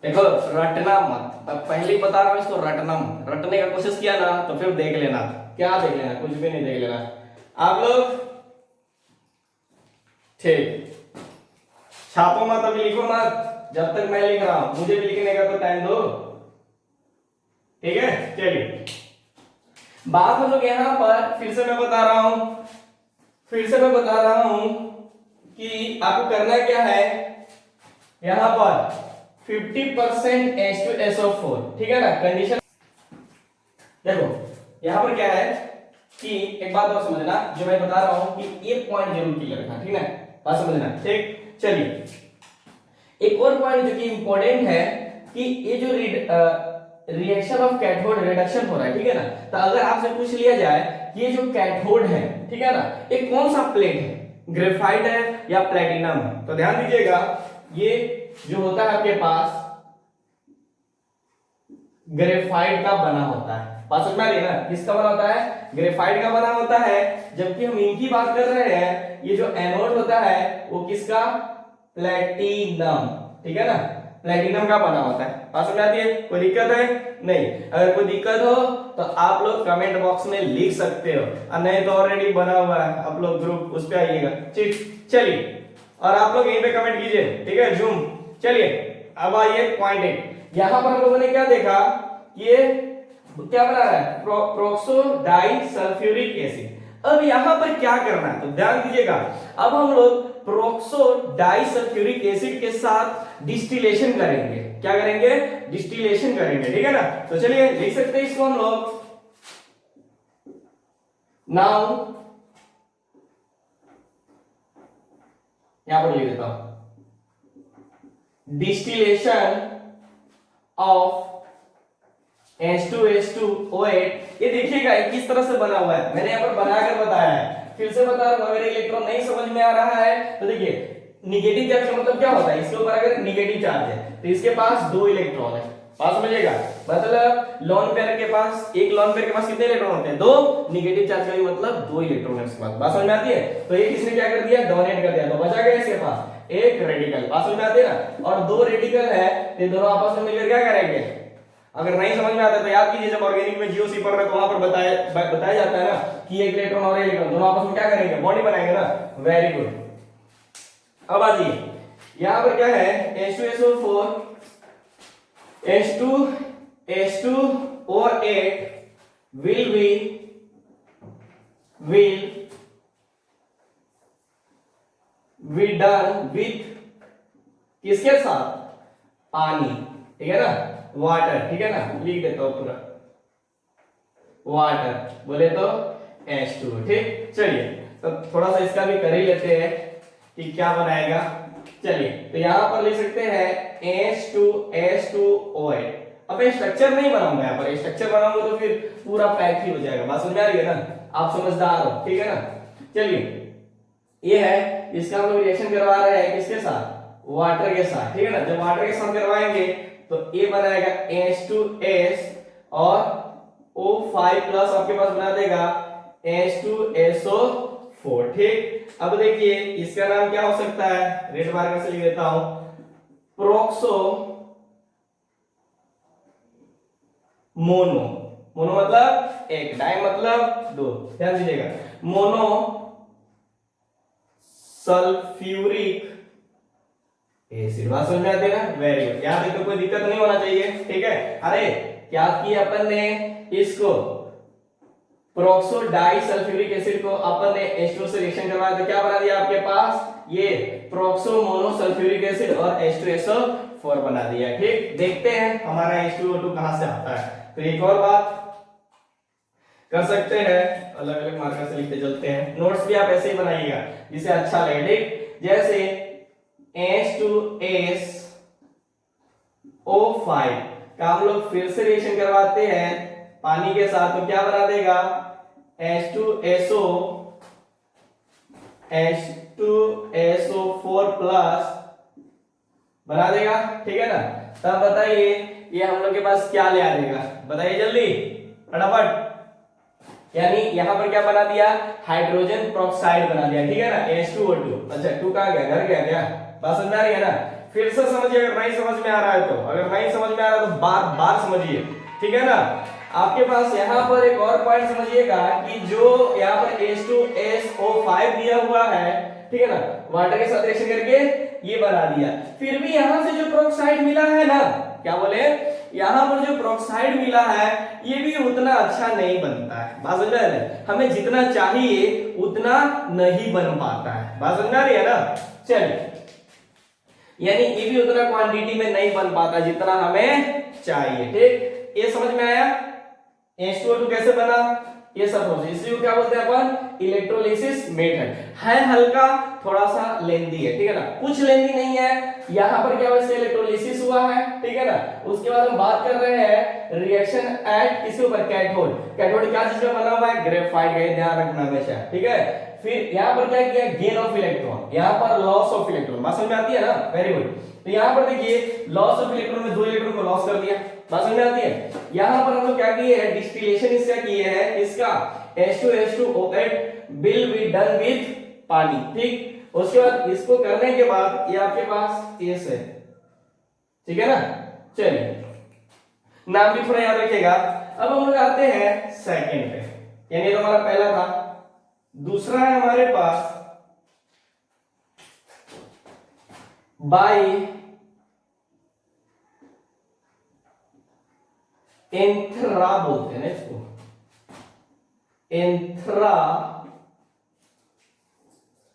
देखो रटना मत, अब पहले ही बता रहा हूं इसको, रटना मत। रटने का कोशिश किया ना तो फिर देख लेना, क्या देख लेना, कुछ भी नहीं देख लेना आप लोग, ठीक। छापो मत, अभी लिखो मत, जब तक मैं लिख रहा हूं, मुझे भी लिखने का तो टाइम दो, ठीक है। चलिए बात हम लोग यहाँ पर फिर से मैं बता रहा हूं कि आपको करना क्या है, यहाँ पर 50% H2SO4, ठीक है ना, कंडीशन। देखो यहां पर क्या है कि एक बात और समझना, जो मैं बता रहा हूं कि एक पॉइंट जरूर क्लियर रखना, ठीक है, बात समझना, ठीक। चलिए एक और पॉइंट जो कि इंपॉर्टेंट है, कि ये जो रिएक्शन ऑफ कैथोड रिडक्शन हो रहा है, ठीक है ना। तो अगर आपसे पूछ लिया जाए कि ये जो कैथोड है, ठीक है ना, ये कौन सा प्लेट है, ग्रेफाइट है या प्लेटिनम है, तो ध्यान दीजिएगा ये जो होता है आपके पास ग्रेफाइट का बना होता है। बात समझ में आ रही है ना, किसका बना होता है, ग्रेफाइट का बना होता है। जबकि हम इनकी बात कर रहे हैं, ये जो एनोड होता है वो किसका, प्लेटिनम, ठीक है ना, प्लेटिनम का बना होता है। बात समझ आती है, कोई दिक्कत है नहीं। अगर कोई दिक्कत हो तो आप लोग कमेंट बॉक्स में लिख सकते हो, और नहीं तो ऑलरेडी बना हुआ है, आप लोग ग्रुप उस पे आइएगा, ठीक। चलिए, और आप लोग यहीं पे कमेंट कीजिए, ठीक है, जूम। चलिए अब आइए पॉइंट 1। यहां पर हम लोगों ने क्या देखा, ये क्या बना रहा है, प्रोक्सो डाई सल्फ्यूरिक एसिड। अब यहां पर क्या करना है, तो ध्यान दीजिएगा, अब हम लोग प्रोक्सो डाई सल्फ्यूरिक एसिड के साथ डिस्टिलेशन करेंगे। क्या करेंगे, डिस्टिलेशन करेंगे, ठीक है ना। तो चलिए लिख सकते हैं इसको हम लोग, नाउ यहां पर लिख देता हूं, डिस्टिलेशन ऑफ H2H2O8। ये देखिएगा किस तरह से बना हुआ है, मैंने यहाँ पर बनाकर बताया है, फिर से बता रहा हूं। अगर इलेक्ट्रॉन नहीं समझ में आ रहा है तो देखिए, निगेटिव चार्ज का मतलब क्या होता है, इसके ऊपर अगर निगेटिव चार्ज है तो इसके पास 2 इलेक्ट्रॉन है। बात समझिएगा, मतलब लोन पेयर के पास, एक लोन पेयर के पास कितने इलेक्ट्रॉन होते हैं, 2। निगेटिव चार्ज का भी मतलब 2 इलेक्ट्रॉन है उसके पास। बात समझ में आती है। तो ये किसने क्या कर दिया, डोनेट कर दिया, तो बचा गया इसके पास एक रेडिकल। बात समझ में आती है ना, और 2 रेडिकल है, तो दोनों आपस में मिलकर क्या करेंगे। अगर नहीं समझ में आता तो याद कीजिए, जब ऑर्गेनिक में जीओसी पढ़ रहे तो वहां पर बताया जाता है ना कि एक इलेक्ट्रॉन और इलेक्ट्रॉन दोनों आपस में क्या करेंगे, बॉन्ड बनाएंगे ना। Very good. अब आ जाइए, यहां पर क्या है, H2SO4 H2H2O8 will be done with किसके साथ, पानी, ठीक है ना, वाटर, ठीक है ना, लिख देता हूं पूरा, वाटर बोले तो H2, ठीक। चलिए तो थोड़ा सा इसका भी कर ही लेते हैं कि क्या बनाएगा। चलिए तो यहां पर लिख सकते हैं H2H2O8। अब ये स्ट्रक्चर नहीं बनाऊंगा, यहाँ पर स्ट्रक्चर बनाऊंगा तो फिर पूरा पैक ही हो जाएगा। बात समझ आ रही है ना, आप समझदार हो, ठीक है ना। चलिए ये है, इसका हम लोग रिएक्शन करवा रहे हैं किसके साथ, वाटर के साथ, ठीक है ना। जब वाटर के साथ करवाएंगे तो ये बनाएगा H2S और O5 प्लस आपके पास बना देगा H2SO4, ठीक। अब देखिए इसका नाम क्या हो सकता है, रेड मार्कर से लिख देता हूं, प्रोक्सो मोनो। मोनो मतलब एक, डाई मतलब 2, ध्यान दीजिएगा, मोनो सल्फ्यूरिक एसिड। बात समझ में आती है ना, वेरी गुड। यहां तक तो कोई दिक्कत नहीं होना चाहिए, ठीक है। अरे क्या किया अपन ने, इसको प्रोक्सो डाई सल्फ्यूरिक एसिड को अपन ने H2 से रिएक्शन करवाया तो क्या बना दिया आपके पास, ये प्रोक्सो मोनो सल्फ्यूरिक एसिड और H2SO4 बना दिया, ठीक। देखते हैं हमारा H2O2 कहां से आता है। तो एक और बात कर सकते हैं, अलग अलग मार्कर से लिखते चलते हैं, नोट्स भी आप ऐसे ही बनाइएगा जिसे अच्छा लगे, ठीक। जैसे H2SO5 का हम लोग फिर से रिएक्शन करवाते हैं पानी के साथ, तो क्या बना देगा, H2SO4 प्लस बना देगा, ठीक है ना। तब बताइए ये हम लोग के पास क्या ले आएगा, बताइए जल्दी फटाफट। यानी यहां पर क्या बना दिया, हाइड्रोजन प्रोक्साइड बना दिया, ठीक है ना, H2O2। अच्छा 2 कहां गया, घर गया क्या, बात समझ आ रही है ना। फिर से समझिए, अगर नहीं समझ में आ रहा है तो, अगर नहीं समझ में आ रहा है तो बार बार समझिए, ठीक है ना। आपके पास यहाँ पर एक और पॉइंट समझिएगा कि जो यहाँ पर H2SO5 दिया हुआ है, ठीक है ना, वाटर के साथ रिएक्शन करके ये बना दिया, फिर भी यहां से जो प्रोक्साइड मिला है ना, क्या बोले, यहां पर जो प्रोक्साइड मिला है ये भी उतना अच्छा नहीं बनता है। बात समझ रहे हैं, हमें जितना चाहिए उतना नहीं बन पाता है। बात समझ आ रही है ना। चलिए यानी ये भी उतना क्वांटिटी में नहीं बन पाता जितना हमें चाहिए, ठीक। ये समझ में आया, H2O2 कैसे बना, ये सब प्रोसेस, इसी को क्या बोलते हैं अपन, इलेक्ट्रोलिसिस मेथड। है हल्का, थोड़ा सा लेंदी है, ठीक है ना, कुछ लेंदी नहीं है। यहाँ पर क्या वैसे इलेक्ट्रोलिसिस हुआ है, ठीक है ना। उसके बाद हम बात कर रहे हैं रिएक्शन एट किसके ऊपर, कैथोड। कैथोड क्या चीज का बना हुआ है, ग्रेफाइट का, ध्यान रखना हमेशा, ठीक है। फिर यहाँ पर क्या किया, गेन ऑफ इलेक्ट्रॉन, यहाँ पर लॉस ऑफ इलेक्ट्रॉन, बात समझ में आती है ना, वेरी गुड। तो यहाँ पर देखिए लॉस ऑफ इलेक्ट्रॉन में 2 इलेक्ट्रॉन को लॉस कर दिया, बात समझ में आती है। यहाँ पर हम लोग क्या किए हैं, डिस्टिलेशन इसका किए हैं, इसका H2SO8 will be done with पानी, ठीक। उसके बाद इसको करने के बाद ये आपके पास एस है, ठीक है ना। चलिए नाम भी थोड़ा याद रखिएगा। अब हम लोग आते हैं सेकंड पे, यानी तो हमारा पहला था, दूसरा है हमारे पास बाई एंथ्रा बोलते हैं ना इसको, एंथ्रा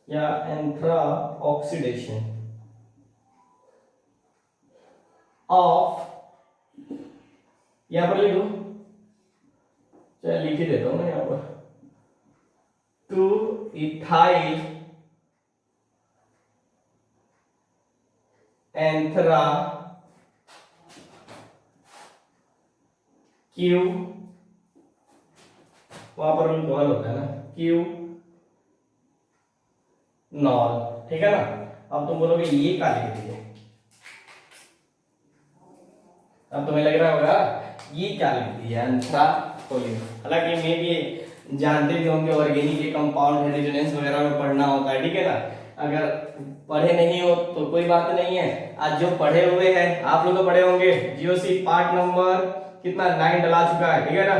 या एंथ्रा ऑक्सीडेशन ऑफ, यहां पर लिख दो, चलिए लिख ही देता हूं मैं यहां पर, 2 इथाइल एंथ्रा क्यू, वहां पर अल्कोहल होता है ना, क्यू नॉल, ठीक है ना। अब तुम बोलोगे ये क्या लिख दिए, अब तुम्हें लग रहा होगा ये क्या लिख दिया, एंथ्राकोलिन। हालांकि मे भी जानते भी होंगे ऑर्गेनिक के कंपाउंड रेजोनेंस वगैरह में पढ़ना होता है, ठीक है ना। अगर पढ़े नहीं हो तो कोई बात नहीं है, आज जो पढ़े हुए हैं आप लोग तो पढ़े होंगे, जीओसी पार्ट नंबर कितना 9 डला चुका है, ठीक है ना।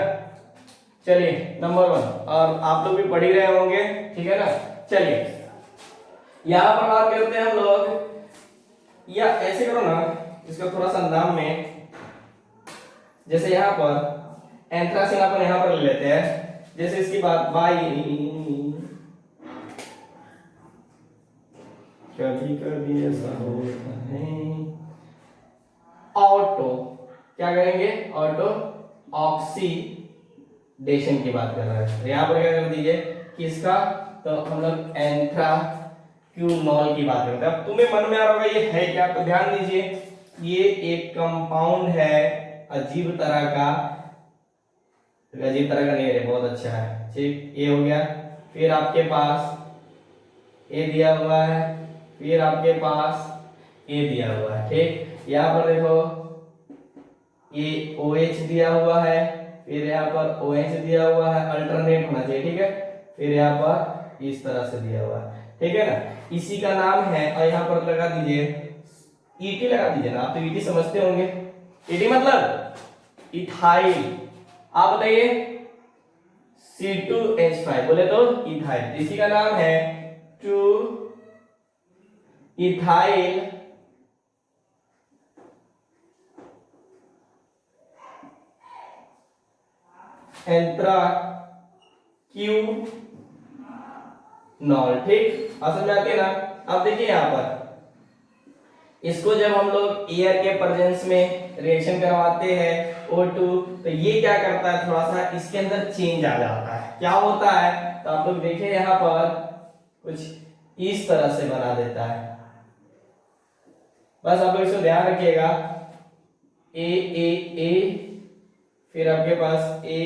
चलिए नंबर 1, और आप लोग भी पढ़ ही रहे होंगे, ठीक है ना। चलिए यहां पर बात करते हैं हम लोग, या ऐसे करो ना, इसका थोड़ा सा नाम में, जैसे यहां पर एंथ्रासिन अपन यहां पर ले लेते हैं, जैसे इसकी बात बाई, कभी कभी ऐसा होता है, ऑटो, क्या करेंगे, ऑटो ऑक्सीडेशन की बात कर रहा है, तो यहां पर क्या कर दीजिए किसका, तो हम लोग एंथ्राक्यूनॉल की बात करते हैं। अब तुम्हें मन में आ रहा होगा ये है क्या, तो ध्यान दीजिए, ये एक कंपाउंड है अजीब तरह का, अजीब तरह का नहीं है, बहुत अच्छा है, ठीक। ये हो गया, फिर आपके पास ए दिया हुआ है, फिर आपके पास ए दिया हुआ है, ठीक। यहां पर देखो ये OH दिया हुआ है, फिर यहाँ पर OH दिया हुआ है, अल्टरनेट होना चाहिए, ठीक है। फिर यहाँ पर इस तरह से दिया हुआ है, ठीक है ना, इसी का नाम है। और यहाँ पर लगा दीजिए ET लगा दीजिए ना, आप तो ET समझते होंगे, ET मतलब इथाइल, आप बताइए, C2H5 बोले तो इथाइल, इसी का नाम है 2 इथाइल एंथ्राक्यूनॉल, ठीक। समझ में आती है ना। अब देखिए यहां पर इसको जब हम लोग एयर के प्रेजेंस में रिएक्शन करवाते हैं O2, तो ये क्या करता है, थोड़ा सा इसके अंदर चेंज आ जाता है, क्या होता है, तो आप लोग देखिए यहां पर कुछ इस तरह से बना देता है, बस आप लोग इसको ध्यान रखिएगा, ए, फिर आपके पास ए,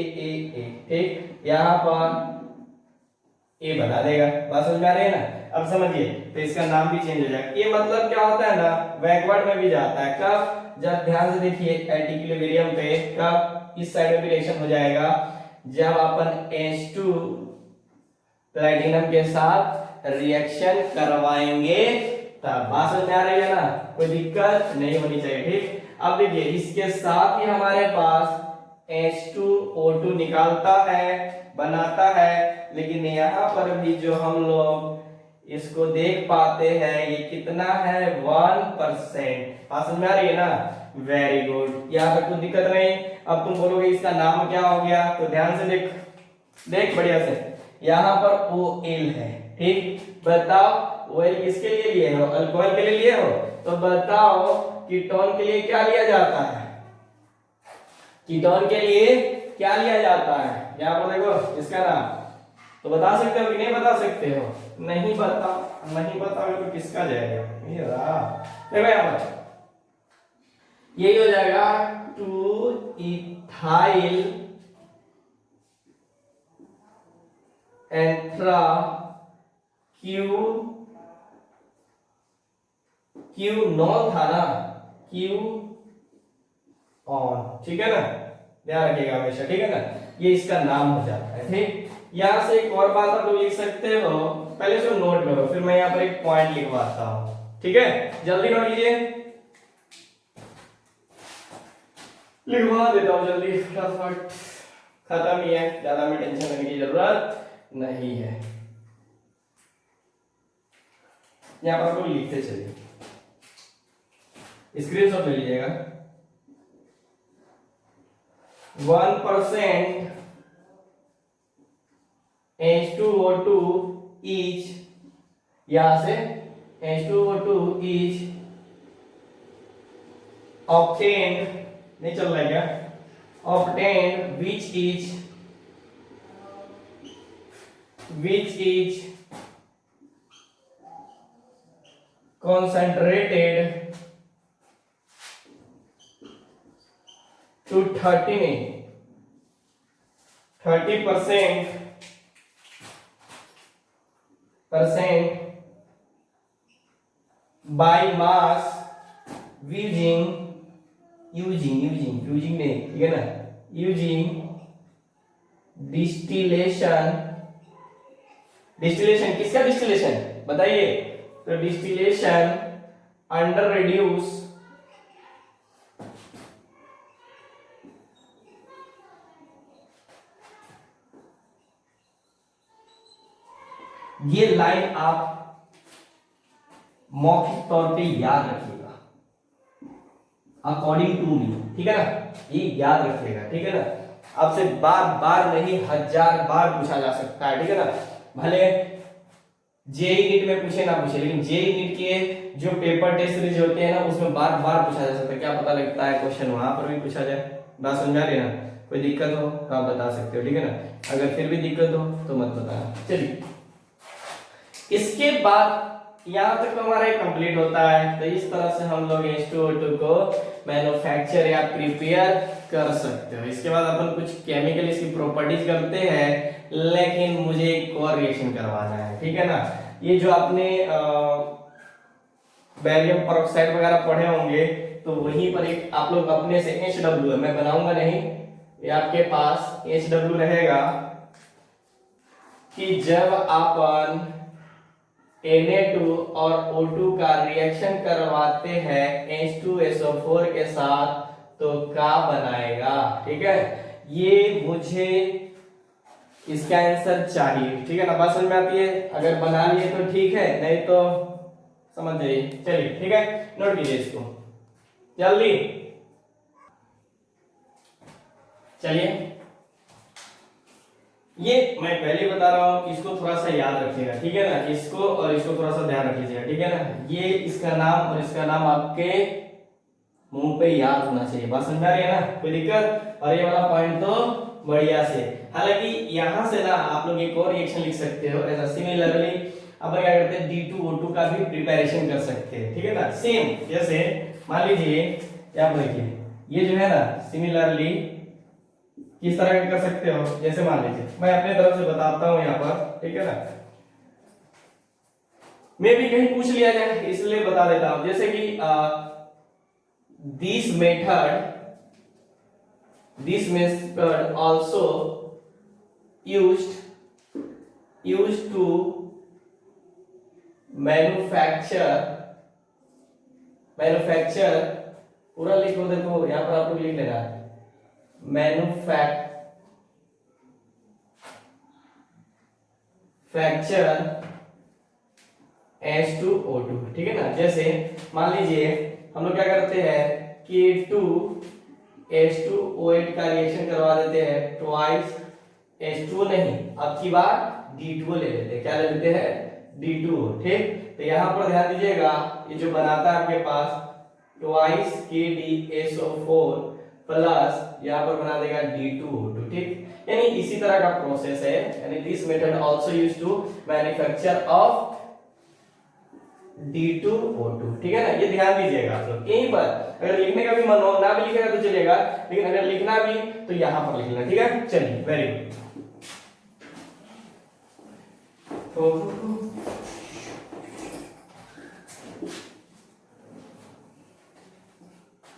ठीक, यहां पर ए बना देगा, बात समझ में आ रही है ना। अब समझिए, तो इसका नाम भी चेंज हो जाएगा। ये मतलब क्या होता है ना, बैकवर्ड में भी जाता है, कब, जब ध्यान से देखिए एंटीइक्विलिब्रियम पे, कब इस साइड में भी रिएक्शन हो जाएगा, जब अपन H2 प्लेटिनम के साथ रिएक्शन करवाएंगे, तब बात समझ में आ रही है ना, कोई दिक्कत नहीं होनी चाहिए, ठीक। अब देखिए इसके साथ ही हमारे पास H2O2 निकालता है, बनाता है, लेकिन यहाँ पर भी जो हम लोग इसको देख पाते हैं, ये कितना है, 1%, बात समझ में आ रही है ना, वेरी गुड, यहाँ तक कोई दिक्कत नहीं। अब तुम बोलोगे इसका नाम क्या हो गया, तो ध्यान से देख बढ़िया से, यहाँ पर OL है, ठीक। बताओ OL किसके लिए लिए हो, अल्कोहल के लिए लिए हो, तो बताओ कीटोन के लिए क्या लिया जाता है, कीटोन के लिए क्या लिया जाता है, यहाँ पर देखो इसका नाम, तो बता सकते हो कि नहीं बता सकते हो? नहीं बताओगे तो किसका जाएगा? ये रहा, देखो यहाँ पर यही हो जाएगा 2 इथाइल एंथ्रा क्यूनॉल था ना, क्यू ऑन, ठीक है ना, ध्यान रखिएगा हमेशा, ठीक है ना, ये इसका नाम हो जाता है। ठीक, यहां से एक और बात आप लिख सकते हो, पहले इसको नोट करो, फिर मैं यहाँ पर एक पॉइंट लिखवाता हूं, ठीक है, जल्दी नोट कीजिए, लिखवा देता हूं जल्दी, फटाफट, खत्म ही है, ज्यादा में टेंशन लेने की जरूरत नहीं है। यहां पर आपको लिखते चलिए, स्क्रीनशॉट ले लीजिएगा। 1% H2O2 each, यहां से H2O2 each obtained, नहीं चल रहा है क्या? obtained which is concentrated to 30% by mass using नहीं, ठीक है ना, using डिस्टिलेशन किसका डिस्टिलेशन बताइए? तो डिस्टिलेशन अंडर रेड्यूस ये लाइन आप मौखिक तौर पे याद रखिएगा, अकॉर्डिंग टू मी, ठीक है ना, ये याद रखिएगा, ठीक है ना, आपसे बार बार नहीं 1000 बार पूछा जा सकता है, ठीक है ना, भले जेई नीट में पूछे ना पूछे, लेकिन जेई नीट के जो पेपर टेस्ट सीरीज होते हैं ना, उसमें बार बार पूछा जा सकता है, क्या पता लगता है क्वेश्चन वहां पर भी पूछा जाए, बात समझा रहे ना, कोई दिक्कत हो तो आप बता सकते हो, ठीक है ना, अगर फिर भी दिक्कत हो तो मत बताना। चलिए, इसके बाद यहां तक तो हमारा कंप्लीट होता है, तो इस तरह से हम लोग H2O2 को मैन्युफैक्चर या प्रिपेयर कर सकते हो। इसके बाद अपन कुछ केमिकल इसकी प्रॉपर्टीज करते हैं, लेकिन मुझे एक और रिएक्शन करवाना है, ठीक है ना, ये जो आपने बैरियम पेरोक्साइड वगैरह पढ़े होंगे, तो वहीं पर एक आप लोग अपने से HW, मैं बनाऊंगा नहीं, ये आपके पास HW रहेगा कि जब अपन Na2 और O2 का रिएक्शन करवाते हैं H2SO4 के साथ, तो क्या बनाएगा, ठीक है, ये मुझे इसका आंसर चाहिए, ठीक है ना, बात समझ में आती है? अगर बना लिए तो ठीक है, नहीं तो समझ जाइए। चलिए, ठीक है, नोट कीजिए इसको जल्दी। चलिए, ये मैं पहले बता रहा हूं, इसको थोड़ा सा याद रखिएगा, ठीक है ना, इसको और इसको थोड़ा सा ध्यान रख लीजिएगा, ठीक है ना, ये इसका नाम और इसका नाम आपके मुंह पे याद होना चाहिए, बात समझ आ रही है ना, कोई दिक्कत? और ये वाला पॉइंट तो बढ़िया से, हालांकि यहां से ना आप लोग एक और रिएक्शन लिख सकते हो, ऐसा सिमिलरली अपन क्या करते हैं, D2O2 का भी प्रिपरेशन कर सकते हैं, ठीक है ना, सेम जैसे मान लीजिए यहाँ पर देखिए, ये जो है ना सिमिलरली किस तरह कर सकते हो, जैसे मान लीजिए मैं अपने तरफ से बताता हूं यहाँ पर, ठीक है ना, मैं भी कहीं पूछ लिया जाए इसलिए बता देता हूं, जैसे कि this method also used to manufacture, पूरा लिखो, देखो यहाँ पर आप लोग लिख लेना, मैन्युफैक्चर H2O2, ठीक है ना, जैसे मान लीजिए हम लोग क्या करते हैं कि H2O8 का रिएक्शन करवा देते हैं, ट्वाइस H2O नहीं, अब की बार D2O ले लेते हैं, क्या ले लेते हैं, D2O, ठीक, तो यहां पर ध्यान दीजिएगा, ये जो बनाता है आपके पास ट्वाइस KDSO4, प्लस यहाँ पर बना देगा D2O2, ठीक। यानी इसी तरह का प्रोसेस है, यानी this method also used to manufacture of D2O2, ठीक है ना। ये ध्यान दीजिएगा आप लोग यहीं पर, अगर लिखने का भी मन हो, ना भी लिखेगा तो चलेगा, लेकिन अगर लिखना भी तो यहां पर लिख लेना, ठीक है। चलिए, वेरी गुड।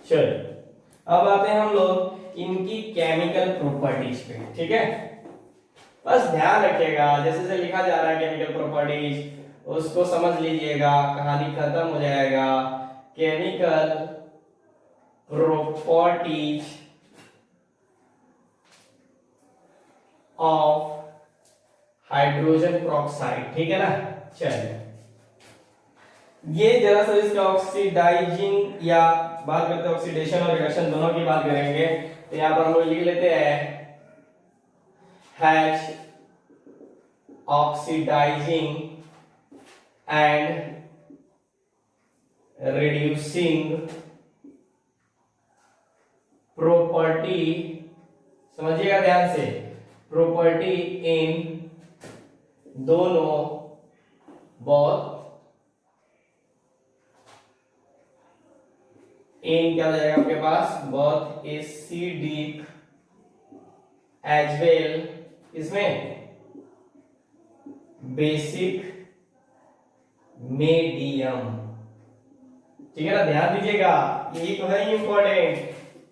चलिए, अब आते हैं हम लोग इनकी केमिकल प्रॉपर्टीज पे, ठीक है। बस ध्यान रखिएगा, जैसे जैसे लिखा जा रहा है केमिकल प्रॉपर्टीज, उसको समझ लीजिएगा, कहानी खत्म हो जाएगा। Chemical properties of hydrogen peroxide, ठीक है ना। चलिए, ये जरा सा इसका ऑक्सीडाइजिंग या बात करते हैं ऑक्सीडेशन और रिडक्शन दोनों की बात करेंगे, तो यहां पर हम लोग लिख लेते हैं H oxidizing and reducing property, समझिएगा ध्यान से, प्रॉपर्टी इन दोनों बहुत इन क्या हो जाएगा आपके पास, बहुत एसिडिक एज वेल, इसमें बेसिक मीडियम, ठीक है ना। ध्यान दीजिएगा, यही तो है इंपॉर्टेंट,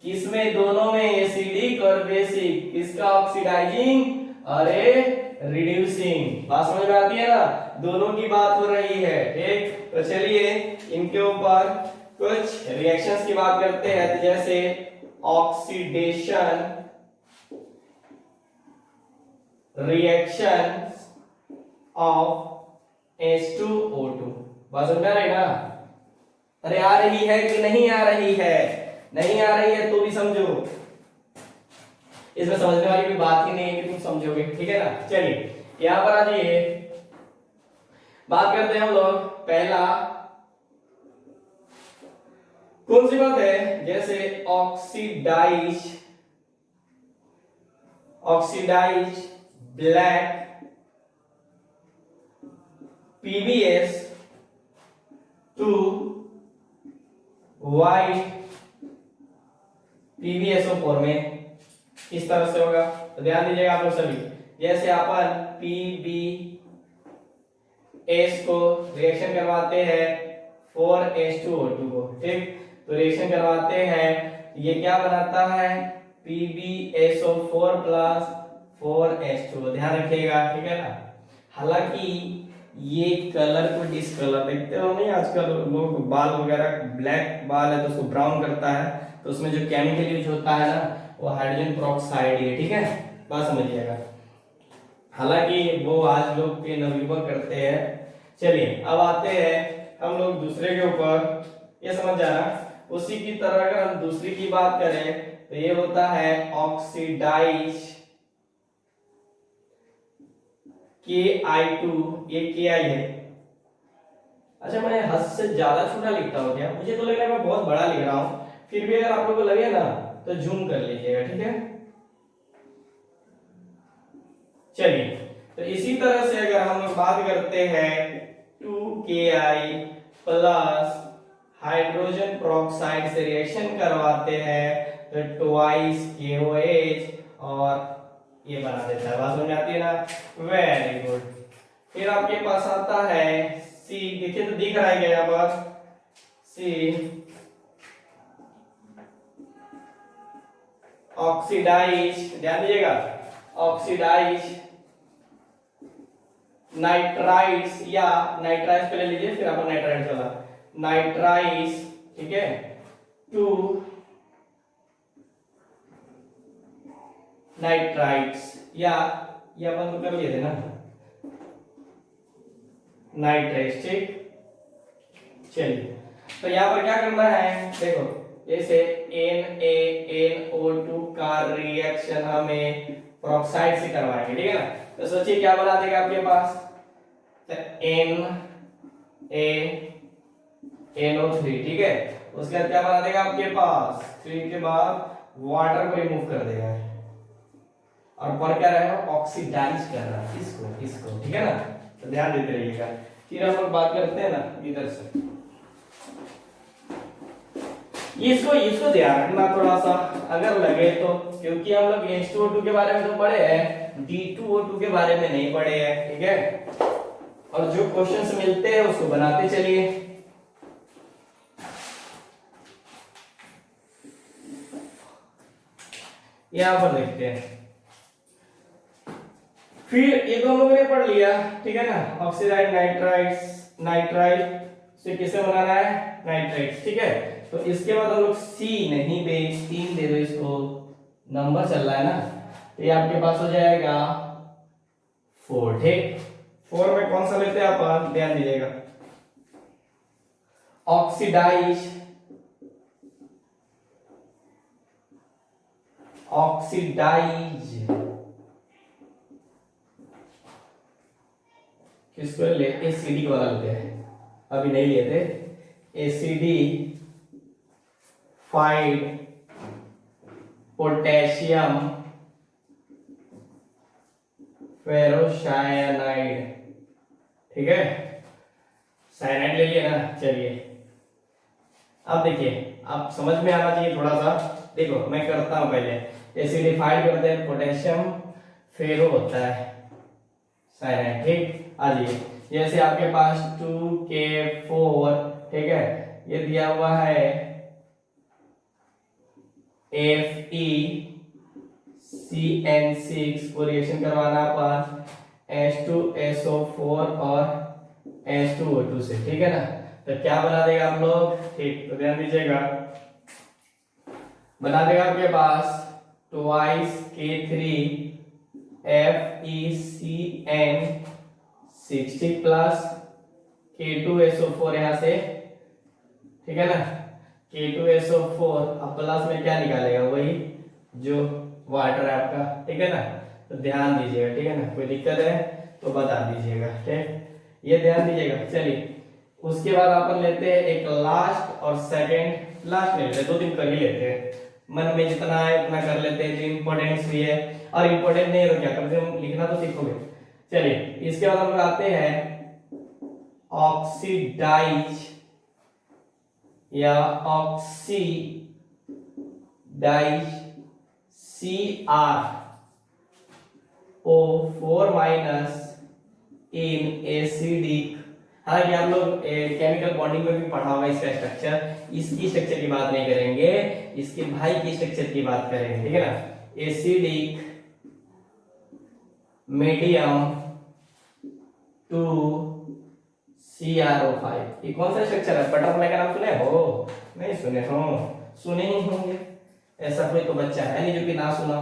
किसमें दोनों में एसिडिक और बेसिक, किसका ऑक्सीडाइजिंग, अरे रिड्यूसिंग, बात समझ में आती है ना, दोनों की बात हो रही है, ठीक। तो चलिए इनके ऊपर कुछ रिएक्शंस की बात करते हैं, तो जैसे ऑक्सीडेशन रिएक्शन ऑफ H2O2, बात समझ में आ रही ना। अरे आ रही है कि नहीं आ रही है, नहीं आ रही है तो भी समझो, इसमें समझने वाली कोई बात ही नहीं है कि तुम समझोगे, ठीक है ना। चलिए यहां पर आ जाइए, बात करते हैं हम लोग, पहला कौन सी बात है, जैसे oxidise black PbS to white PbSO4 में किस तरह से होगा, तो ध्यान दीजिएगा आप लोग सभी। जैसे अपन PbS को रिएक्शन करवाते हैं 4H2O2 को, ठीक, तो रिएक्शन करवाते हैं, ये क्या बनाता है, PbSO4 प्लस 4H2O, ध्यान रखिएगा, ठीक है ना। हालांकि ये कलर को डिस्कलर देखते हो नहीं, आजकल लोग बाल वगैरह ब्लैक बाल है तो उसको ब्राउन करता है, तो उसमें जो केमिकल यूज होता है ना, वो हाइड्रोजन पेरोक्साइड है, ठीक है, बात समझिएगा। हालांकि वो आज लोग के नवयुवक करते हैं। चलिए अब आते हैं हम लोग दूसरे के ऊपर, ये समझ जाना। उसी की तरह अगर हम दूसरी की बात करें तो ये होता है ऑक्सीडाइज Ki2, ये Ki है। अच्छा, मैं हद से ज्यादा छोटा लिखता हूँ क्या, मुझे तो लग रहा है मैं बहुत बड़ा लिख रहा हूँ, फिर भी अगर आप लोगों को लगे ना तो जूम कर लीजिएगा, ठीक है। चलिए, तो इसी तरह से अगर हम लोग बात करते हैं 2Ki प्लस हाइड्रोजन पेरोक्साइड से रिएक्शन करवाते हैं तो ट्वाइस KOH और ये बना देता है, बात समझ में आती है ना, वेरी गुड। फिर आपके पास आता है C, देखिए तो दिख रहा है क्या यहाँ पर, C ऑक्सीडाइज, ध्यान दीजिएगा, ऑक्सीडाइज नाइट्राइड्स या नाइट्राइड्स पहले लीजिए फिर अपन नाइट्राइड्स वाला, नाइट्राइड्स, ठीक है, टू नाइट्राइड्स, या ये अपन तो कर लिए थे ना, नाइट्रेट्स, ठीक। चलिए, तो यहाँ पर क्या करना है, देखो जैसे NaNO2 का रिएक्शन हमें पेरोक्साइड से करवाएंगे, ठीक है ना। तो सोचिए क्या बना देगा आपके पास, तो NaNO3, ठीक है, उसके बाद क्या बना देगा आपके पास, 3 के बाद वाटर को रिमूव कर देगा और ऊपर क्या रहेगा, ऑक्सीडाइज कर रहा है इसको, ठीक है ना। तो ध्यान देते रहिएगा। फिर हम लोग बात करते हैं ना इधर से, इसको ध्यान रखना थोड़ा सा अगर लगे तो, क्योंकि हम लोग H2O2 के बारे में तो पढ़े हैं, D2O2 के बारे में नहीं पढ़े हैं, ठीक है। और जो क्वेश्चंस मिलते हैं उसको बनाते चलिए। यहां पर देखते हैं, फिर ये तो हम लोगों ने पढ़ लिया, ठीक है ना। ऑक्सीडाइज नाइट्राइड से किसे बनाना है, नाइट्राइड, ठीक है। तो इसके बाद हम लोग C नहीं बे 3 दे दो, इसको नंबर चल रहा है ना, तो ये आपके पास हो जाएगा 4, ठीक। 4 में कौन सा लेते हैं आप, ध्यान दीजिएगा, ऑक्सीडाइज किसको ले, एसिडी वाला लेते हैं, अभी नहीं लिए थे। एसिडी फाइड पोटेशियम फेरोसायनाइड, ठीक है। साइनाइड ले लिया ना, चलिए अब देखिए, आप समझ में आना चाहिए थोड़ा सा। देखो मैं करता हूं पहले, एसिडिफाइड करते हैं पोटेशियम, फेरो होता है साइनाइड, ठीक। आ जाइए, जैसे आपके पास 2K4, ठीक है, ये दिया हुआ है FeCN6 को रिएक्शन करवाना अपन H2SO4 और H2O2 से, ठीक है ना। तो क्या बना देगा आप लोग, ठीक, तो ध्यान दीजिएगा, बना देगा आपके पास ट्वाइस K3 FeCN6, ठीक, प्लस K2SO4 यहां से, ठीक है ना। K2SO4 अब प्लस में क्या निकालेगा, वही जो वाटर है आपका, ठीक है ना। तो ध्यान दीजिएगा, ठीक है ना, कोई दिक्कत है तो बता दीजिएगा, ठीक, ये ध्यान दीजिएगा। चलिए उसके बाद अपन लेते हैं एक लास्ट और सेकंड, लास्ट नहीं लेते, 2-3 कर ही लेते हैं, मन में जितना है उतना कर लेते हैं, जो इंपॉर्टेंस भी है, और इंपॉर्टेंट नहीं है तो क्या, कम से कम लिखना तो सीखोगे। चलिए इसके बाद हम लोग आते हैं ऑक्सीडाइज या oxidise CrO4 minus in acidic. हालांकि आप लोग केमिकल बॉन्डिंग में भी पढ़ा होगा इसका स्ट्रक्चर, इसकी स्ट्रक्चर की बात नहीं करेंगे, इसके भाई की स्ट्रक्चर की बात करेंगे, ठीक है ना। एसिडिक मीडियम टू CrO5, ये कौन सा स्ट्रक्चर है, बटरफ्लाई का नाम सुने हो, नहीं सुने हो, सुने ही होंगे, ऐसा कोई तो बच्चा है नहीं जो कि ना सुना।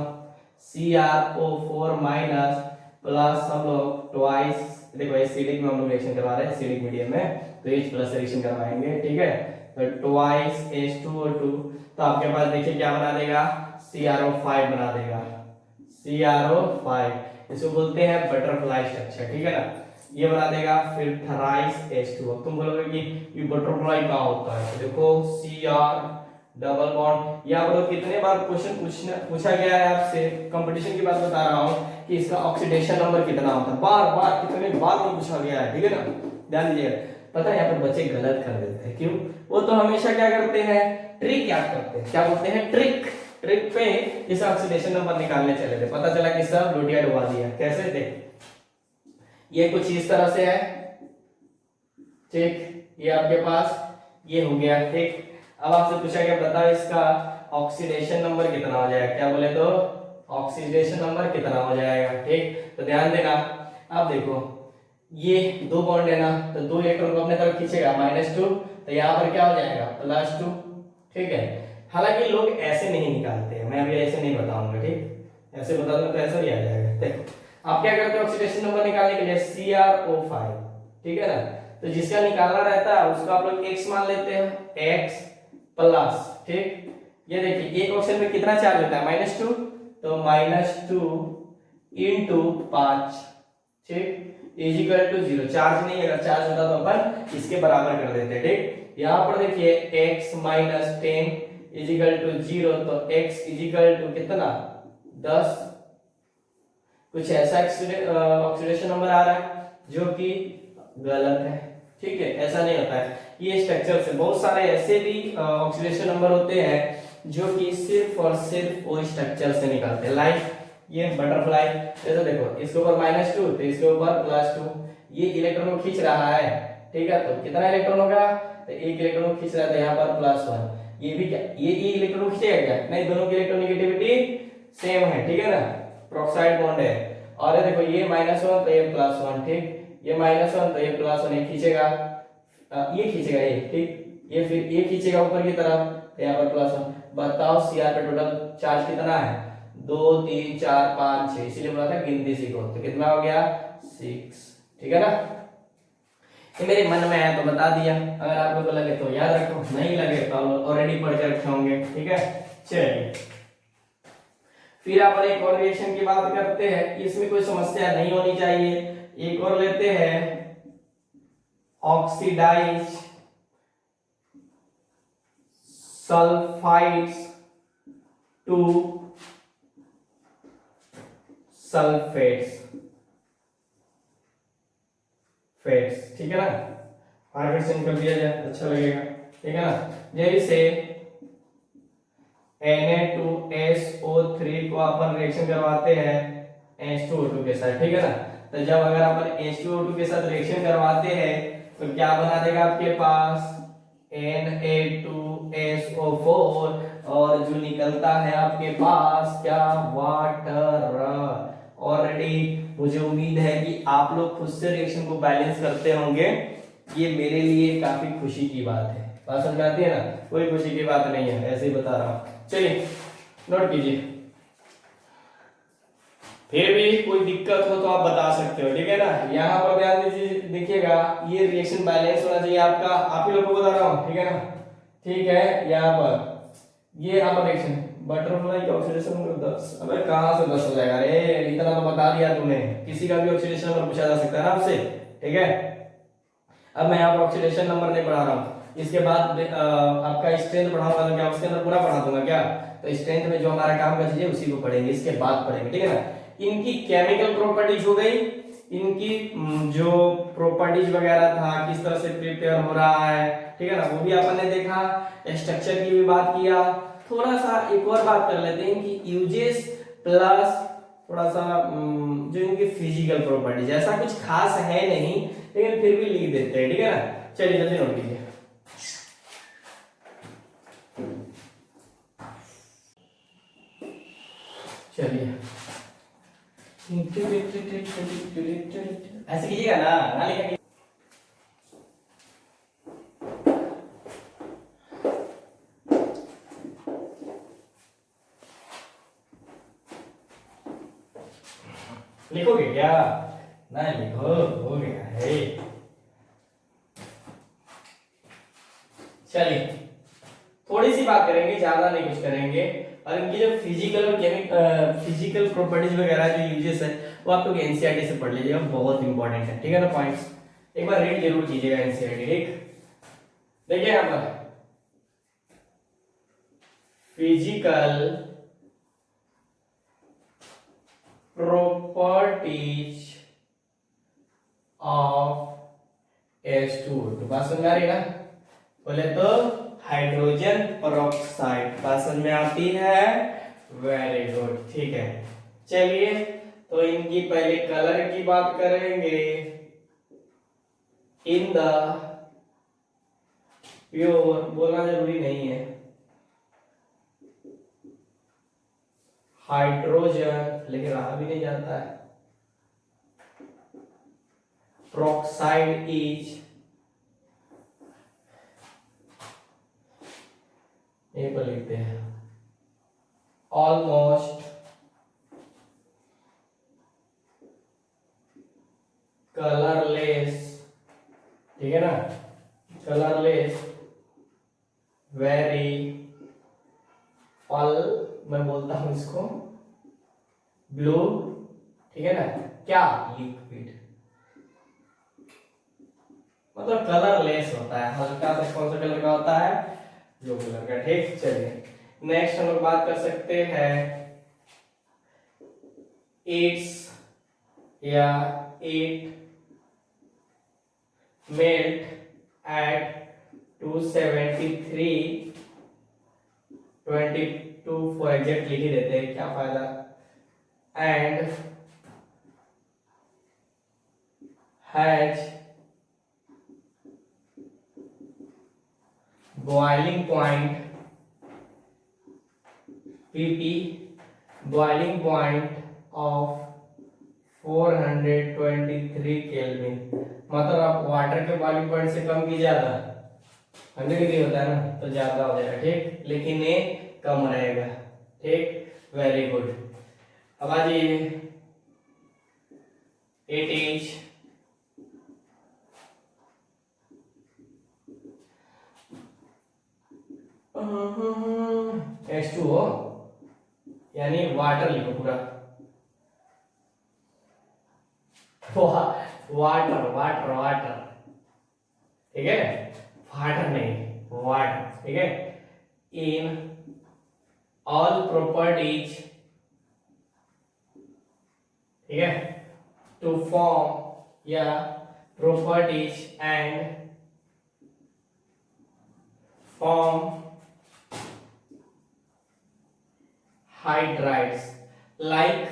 CrO4 माइनस प्लस हम लोग ट्वाइस, देखो एसिडिक में हम लोग रिएक्शन करवा रहे हैं, एसिडिक मीडियम में तो H प्लस रिएक्शन करवाएंगे, ठीक है। तो ट्वाइस H2O2, तो आपके पास देखिए क्या बना देगा, CrO5 बना देगा, CrO5, इसको बोलते हैं बटरफ्लाई स्ट्रक्चर, ठीक है ना, ये बना देगा। फिर थराइस H2O, तुम बोलोगे कि ये बटरफ्लाई क्या होता है, देखो Cr डबल बॉन्ड, यहाँ पर कितने बार क्वेश्चन पूछा गया है आपसे, कंपटीशन की बात बता रहा हूँ कि इसका ऑक्सीडेशन नंबर कितना होता है, बार बार कितने बार में पूछा गया है, ठीक है ना। ध्यान दीजिएगा, पता है यहाँ पर बच्चे गलत कर देते हैं, क्यों, वो तो हमेशा क्या करते हैं, ट्रिक याद करते हैं, क्या बोलते हैं, ट्रिक पे इस ऑक्सीडेशन नंबर निकालने चले थे, पता चला कि सब लोटिया डुबा दिया, कैसे थे, ये कुछ इस तरह से है, ठीक, ये आपके पास ये हो गया, ठीक। अब आपसे पूछा गया बताओ इसका ऑक्सीडेशन नंबर कितना हो जाएगा, क्या बोले तो ऑक्सीडेशन नंबर कितना हो जाएगा, ठीक। तो ध्यान देना, अब देखो ये 2 बॉन्ड है ना, तो 2 इलेक्ट्रॉन को अपने तरफ खींचेगा -2, तो यहाँ पर क्या हो जाएगा +2, ठीक है। हालांकि लोग ऐसे नहीं निकालते हैं, मैं अभी ऐसे नहीं बताऊंगा, ठीक, ऐसे बता दूं तो ऐसा ही आ जाएगा। देखो आप क्या करते हो ऑक्सीडेशन नंबर निकालने के लिए, CrO5, ठीक है ना, तो जिसका निकालना रहता है उसको आप लोग x मान लेते हो, x प्लस, ठीक, ये देखिए एक ऑप्शन में कितना चार्ज होता है -2, तो -2 इंटू 5, ठीक, इज इक्वल टू 0, चार्ज नहीं, अगर चार्ज होता तो अपन इसके बराबर कर देते, ठीक। यहाँ पर देखिए x -10 इजिकल टू 0, तो x इजिकल टू कितना 10। कुछ ऐसा ऑक्सीडेशन नंबर आ रहा है जो कि गलत है, ठीक है, ऐसा नहीं होता है। ये स्ट्रक्चर से बहुत सारे ऐसे भी ऑक्सीडेशन नंबर होते हैं जो कि सिर्फ और सिर्फ वो स्ट्रक्चर से निकलते हैं। लाइक ये बटरफ्लाई, जैसे देखो इसके ऊपर -2 तो इसके ऊपर +2, ये इलेक्ट्रॉन को खींच रहा है, ठीक है, तो कितना इलेक्ट्रॉन होगा, तो एक इलेक्ट्रॉन को खींच रहा है, यहाँ पर +1। ये भी क्या, ये इलेक्ट्रॉन को खींचेगा क्या, नहीं, दोनों की इलेक्ट्रोनेगेटिविटी सेम है, ठीक है ना, पेरोक्साइड बॉन्ड है। और ये देखो ये -1 तो ये +1, ठीक, ये -1 तो ये +1, ये खींचेगा, ये खींचेगा ये, ठीक, ये फिर ये खींचेगा ऊपर की तरफ, तो यहाँ पर +1। बताओ सीआर पे टोटल चार्ज कितना है, 2 3 4 5 6, इसीलिए बोला था गिनती सीखो, तो कितना हो गया 6, ठीक है ना। ये मेरे मन में है तो बता दिया, अगर आपको तो लगे तो याद रखो, नहीं लगे तो ऑलरेडी पढ़ के रखे होंगे, ठीक है। चलिए फिर अपन एक और रिएक्शन की बात करते हैं, इसमें कोई समस्या नहीं होनी चाहिए। एक और लेते हैं, ऑक्सीडाइज सल्फाइड्स टू सल्फेट्स, ठीक है ना, हाइड्रोजन कर दिया जाए अच्छा लगेगा, ठीक है ना। जैसे Na2SO3 को अपन रिएक्शन करवाते हैं H2O2 के साथ, ठीक है ना, तो जब अगर अपन H2O2 के साथ रिएक्शन करवाते हैं तो क्या बना देगा आपके पास Na2SO4, और जो निकलता है आपके पास क्या, वाटर। ऑलरेडी मुझे उम्मीद है कि आप लोग खुद से रिएक्शन को बैलेंस करते होंगे, ये मेरे लिए काफी खुशी की बात है। बात समझ में आती है ना, कोई खुशी की बात नहीं है, ऐसे ही बता रहा हूं। चलिए नोट कीजिए, फिर भी कोई दिक्कत हो तो आप बता सकते हो, ठीक है ना। यहाँ पर ध्यान दीजिए, देखिएगा ये रिएक्शन बैलेंस होना चाहिए आपका, आप ही लोगों को बता रहा हूँ, ठीक है ना, ठीक है। यहाँ पर ये यहाँ पर रिएक्शन बटरफ्लाई का ऑक्सीडेशन नंबर 10, अबे कहाँ से 10 हो जाएगा, अरे इतना तो बता दिया तूने, किसी का भी ऑक्सीडेशन नंबर पूछा जा सकता है ना आपसे, ठीक है। अब मैं यहाँ पर ऑक्सीडेशन नंबर नहीं पढ़ा रहा हूँ, इसके बाद आपका स्ट्रेंथ पढ़ाऊंगा, तो क्या उसके अंदर पूरा पढ़ा दूंगा क्या, तो स्ट्रेंथ में जो हमारा काम का चीज है उसी को पढ़ेंगे, इसके बाद पढ़ेंगे, ठीक है ना। इनकी केमिकल प्रॉपर्टीज हो गई, इनकी जो प्रॉपर्टीज वगैरह था, किस तरह से प्रिपेयर हो रहा है, ठीक है ना, वो भी अपन ने देखा, स्ट्रक्चर की भी बात किया। थोड़ा सा एक और बात कर लेते हैं, इनकी यूजेस प्लस थोड़ा सा जो इनकी फिजिकल प्रॉपर्टीज, ऐसा कुछ खास है नहीं लेकिन फिर भी लिख देते हैं, ठीक है ना। चलिए जल्दी नोट कीजिए, चलिए ऐसे कीजिएगा ना लिखेंगे। लिखोगे क्या, ना लिखो, हो गया है। चलिए थोड़ी सी बात करेंगे, ज्यादा नहीं कुछ करेंगे, और इनकी जो फिजिकल और फिजिकल प्रॉपर्टीज वगैरह जो यूजेस है वो आप लोग एनसीईआरटी से पढ़ लीजिएगा, बहुत इंपॉर्टेंट है, ठीक है ना। पॉइंट्स एक बार रीड जरूर कीजिएगा एनसीईआरटी, ठीक। देखिए यहाँ पर फिजिकल प्रॉपर्टीज ऑफ H2O2, बात समझ में आ रही है ना। बोले तो हाइड्रोजन परऑक्साइड, बात समझ में आती है, वेरी गुड, ठीक है। चलिए तो इनकी पहले कलर की बात करेंगे। इन द प्योर, बोलना जरूरी नहीं है, हाइड्रोजन, लेकिन रहा भी नहीं जाता है, peroxide is, ये पर लिखते हैं ऑलमोस्ट कलरलेस, ठीक है ना, कलरलेस, वेरी पल, मैं बोलता हूं इसको ब्लू, ठीक है ना, क्या लिक्विड, मतलब कलरलेस होता है, हल्का सा कौन सा कलर का होता है, ब्लू कलर का, ठीक। चलिए नेक्स्ट हम लोग बात कर सकते हैं एट्स या it melt at 273.22 for exact लिख ही देते हैं, क्या फायदा। एंड हैज बॉइलिंग पॉइंट पीपी बॉइलिंग पॉइंट ऑफ 423 केल्विन। मतलब आप वाटर के बॉइलिंग पॉइंट से कम की ज्यादा 100 डिग्री होता है ना, तो ज्यादा हो जाएगा, ठीक, लेकिन ये कम रहेगा, ठीक, वेरी गुड। अब आ जाइए, इट इज H2O, यानी वाटर लिखो पूरा, वाटर वाटर वाटर, ठीक है, वाटर नहीं वाटर, ठीक है। इन ऑल प्रॉपर्टीज, ठीक है, टू फॉर्म या properties and form hydrides like,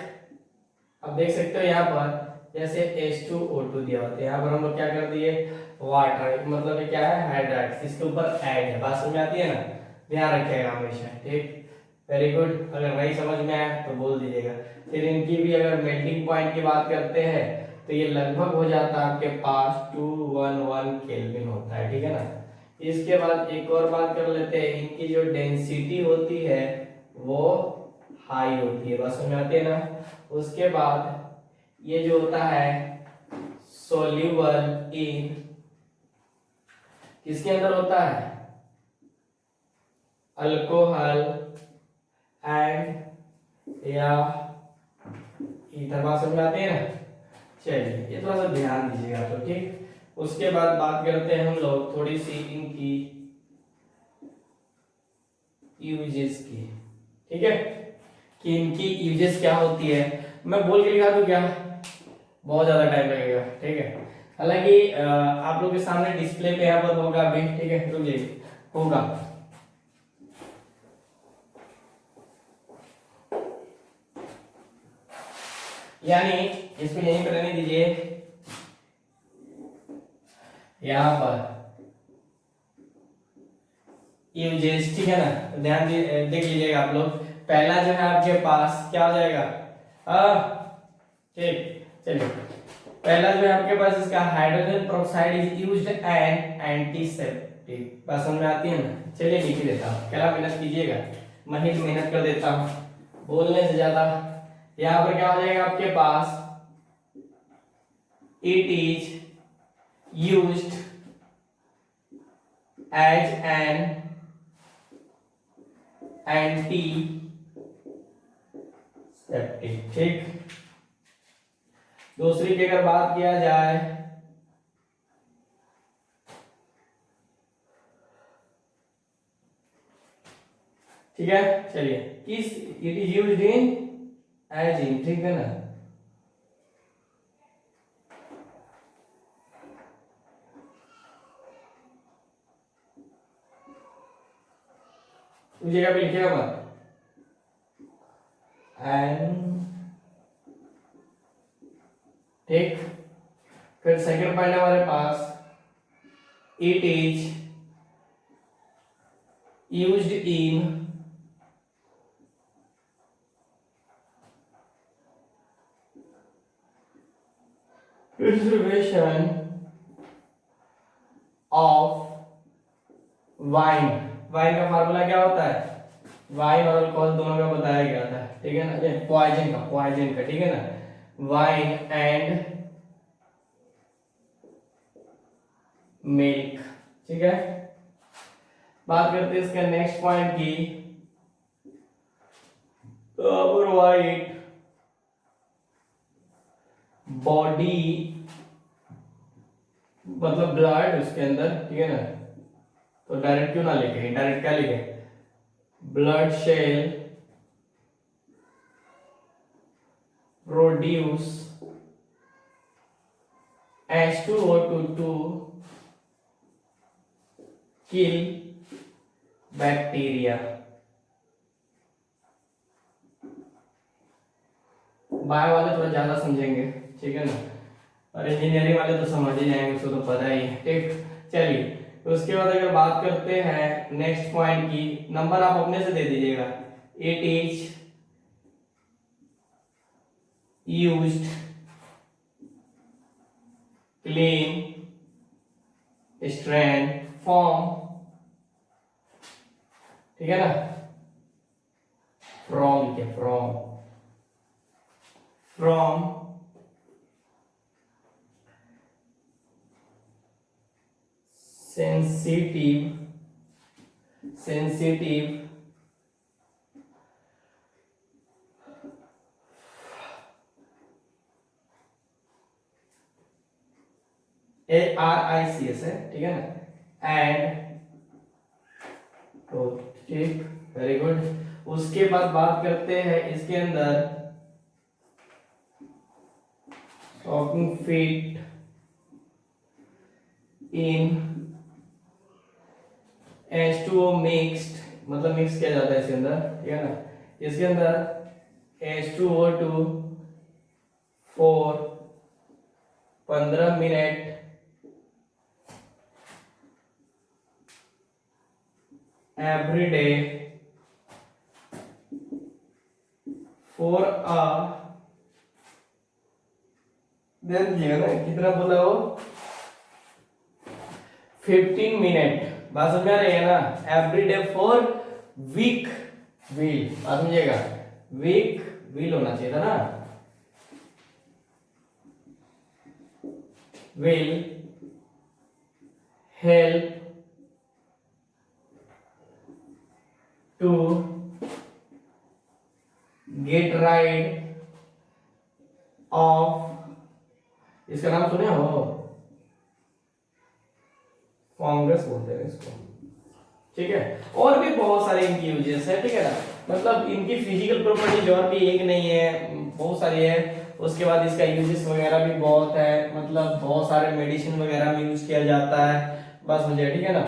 अब देख सकते हो यहाँ पर जैसे H2O2 दिया होता है, यहाँ पर हम लोग क्या कर दिए वाटर, मतलब ये क्या है हाइड्राइड्स, इसके ऊपर ऐड है, बात समझ में आती है ना, ध्यान रखिएगा हमेशा, ठीक, वेरी गुड। अगर नहीं समझ में आया तो बोल दीजिएगा। फिर इनकी भी अगर मेल्टिंग पॉइंट की बात करते हैं तो ये लगभग हो जाता है आपके पास 211 केल्विन होता है, ठीक है ना। इसके बाद एक और बात कर लेते हैं, इनकी जो डेंसिटी होती है वो हाई होती है, बस समझ आती है ना। उसके बाद ये जो होता है सोल्यूबल इन, किसके अंदर होता है, अल्कोहल एंड या ईथर, बात समझ आती है ना। चलिए ये थोड़ा सा ध्यान दीजिएगा तो, ठीक। उसके बाद बात करते हैं हम लोग थोड़ी सी इनकी यूजेस की, ठीक है, कि इनकी यूजेस क्या होती है। मैं बोल के लिखा दूं क्या, बहुत ज्यादा टाइम लगेगा, ठीक है। हालांकि आप लोग के सामने डिस्प्ले पे यहाँ पर होगा अभी, ठीक है, रुक जाइए, होगा। यानी इसको यहीं पर रहने दीजिए, यहाँ पर यूजेस, ठीक है ना, तो ध्यान देख लीजिएगा आप लोग। पहला जो है आपके पास क्या हो जाएगा, ठीक, चलिए पहला जो है आपके पास इसका hydrogen peroxide is used N antiseptic, बात समझ में आती है ना। चलिए लिख ही देता हूँ, क्या मेहनत कीजिएगा, मैं ही मेहनत कर देता हूँ बोलने से ज्यादा। यहाँ पर क्या हो जाएगा आपके पास, it is used as an antiseptic, ठीक। दूसरी की अगर बात किया जाए, ठीक है, चलिए किस, it is used in as in, ठीक है ना। उस जगह पे लिखिएगा मत, एंड, ठीक। फिर सेकंड पॉइंट हमारे पास, it is used in preservation of wine. Wine का फार्मूला क्या होता है, वाइन और अल्कोहल दोनों का बताया गया था, ठीक है ना, पॉइजन का, ठीक है ना, वाइन एंड मिल्क, ठीक है। बात करते हैं इसका नेक्स्ट पॉइंट की, वाइट बॉडी मतलब ब्लड उसके अंदर, ठीक है ना, तो डायरेक्ट क्यों ना लिखे, डायरेक्ट क्या लिखे, blood cell produce H2O to kill bacteria। Bio वाले थोड़ा ज्यादा समझेंगे, ठीक है ना, और इंजीनियरिंग वाले तो समझ ही जाएंगे, उसको तो पता ही है, ठीक। चलिए, तो उसके बाद अगर बात करते हैं नेक्स्ट पॉइंट की, नंबर आप अपने से दे दीजिएगा। It is used clean strand form, ठीक है ना, फ्रॉम के फ्रॉम सेंसिटिव ARICS है, ठीक है ना, एंड तो ठीक, वेरी गुड। उसके बाद बात करते हैं इसके अंदर shocking feet in H2O mixed, मतलब मिक्स किया जाता है इसके अंदर, ठीक है ना, इसके अंदर H2O2 for 15 minute every day for a, देख लीजिएगा ना कितना बोला वो, 15 मिनट, बात समझ आ रही है ना, every day for week wheel, बात समझिएगा, वीक व्हील होना चाहिए था ना, will help to get rid of, इसका नाम सुने हो, फंगस बोलते हैं इसको, ठीक है, और भी बहुत सारे इनकी यूजेस है, ठीक है ना, मतलब इनकी फिजिकल प्रॉपर्टीज और भी एक नहीं है, बहुत सारी है। उसके बाद इसका यूजेस वगैरह भी बहुत है, मतलब बहुत सारे मेडिसिन वगैरह में यूज किया जाता है, बस मुझे, ठीक है ना।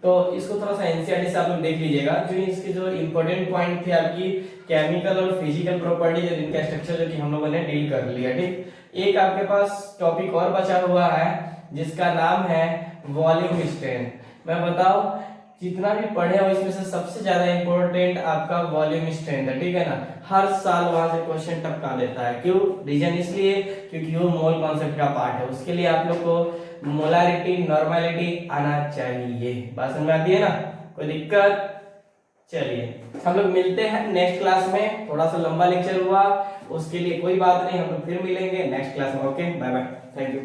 तो इसको थोड़ा सा एनसीईआरटी से आप लोग देख लीजिएगा, जो इसके जो इंपॉर्टेंट पॉइंट थे आपकी केमिकल और फिजिकल प्रॉपर्टीज और इनका स्ट्रक्चर जो कि हम लोगों ने डील कर लिया, ठीक। एक आपके पास टॉपिक और बचा हुआ है जिसका नाम है वॉल्यूम स्ट्रेंथ। मैं बताऊं, जितना भी पढ़े हो इसमें से सबसे ज्यादा इंपॉर्टेंट आपका वॉल्यूम स्ट्रेंथ है, ठीक है ना, हर साल वहां से क्वेश्चन टपका देता है। क्यों? रीजन इसलिए क्योंकि वो मोल कॉन्सेप्ट का पार्ट है, उसके लिए आप लोग को मोलारिटी नॉर्मेलिटी आना चाहिए, बात समझ में आती है ना, कोई दिक्कत? चलिए हम लोग मिलते हैं नेक्स्ट क्लास में, थोड़ा सा लंबा लेक्चर हुआ, उसके लिए कोई बात नहीं, हम लोग फिर मिलेंगे नेक्स्ट क्लास में। Okay, bye bye, thank you.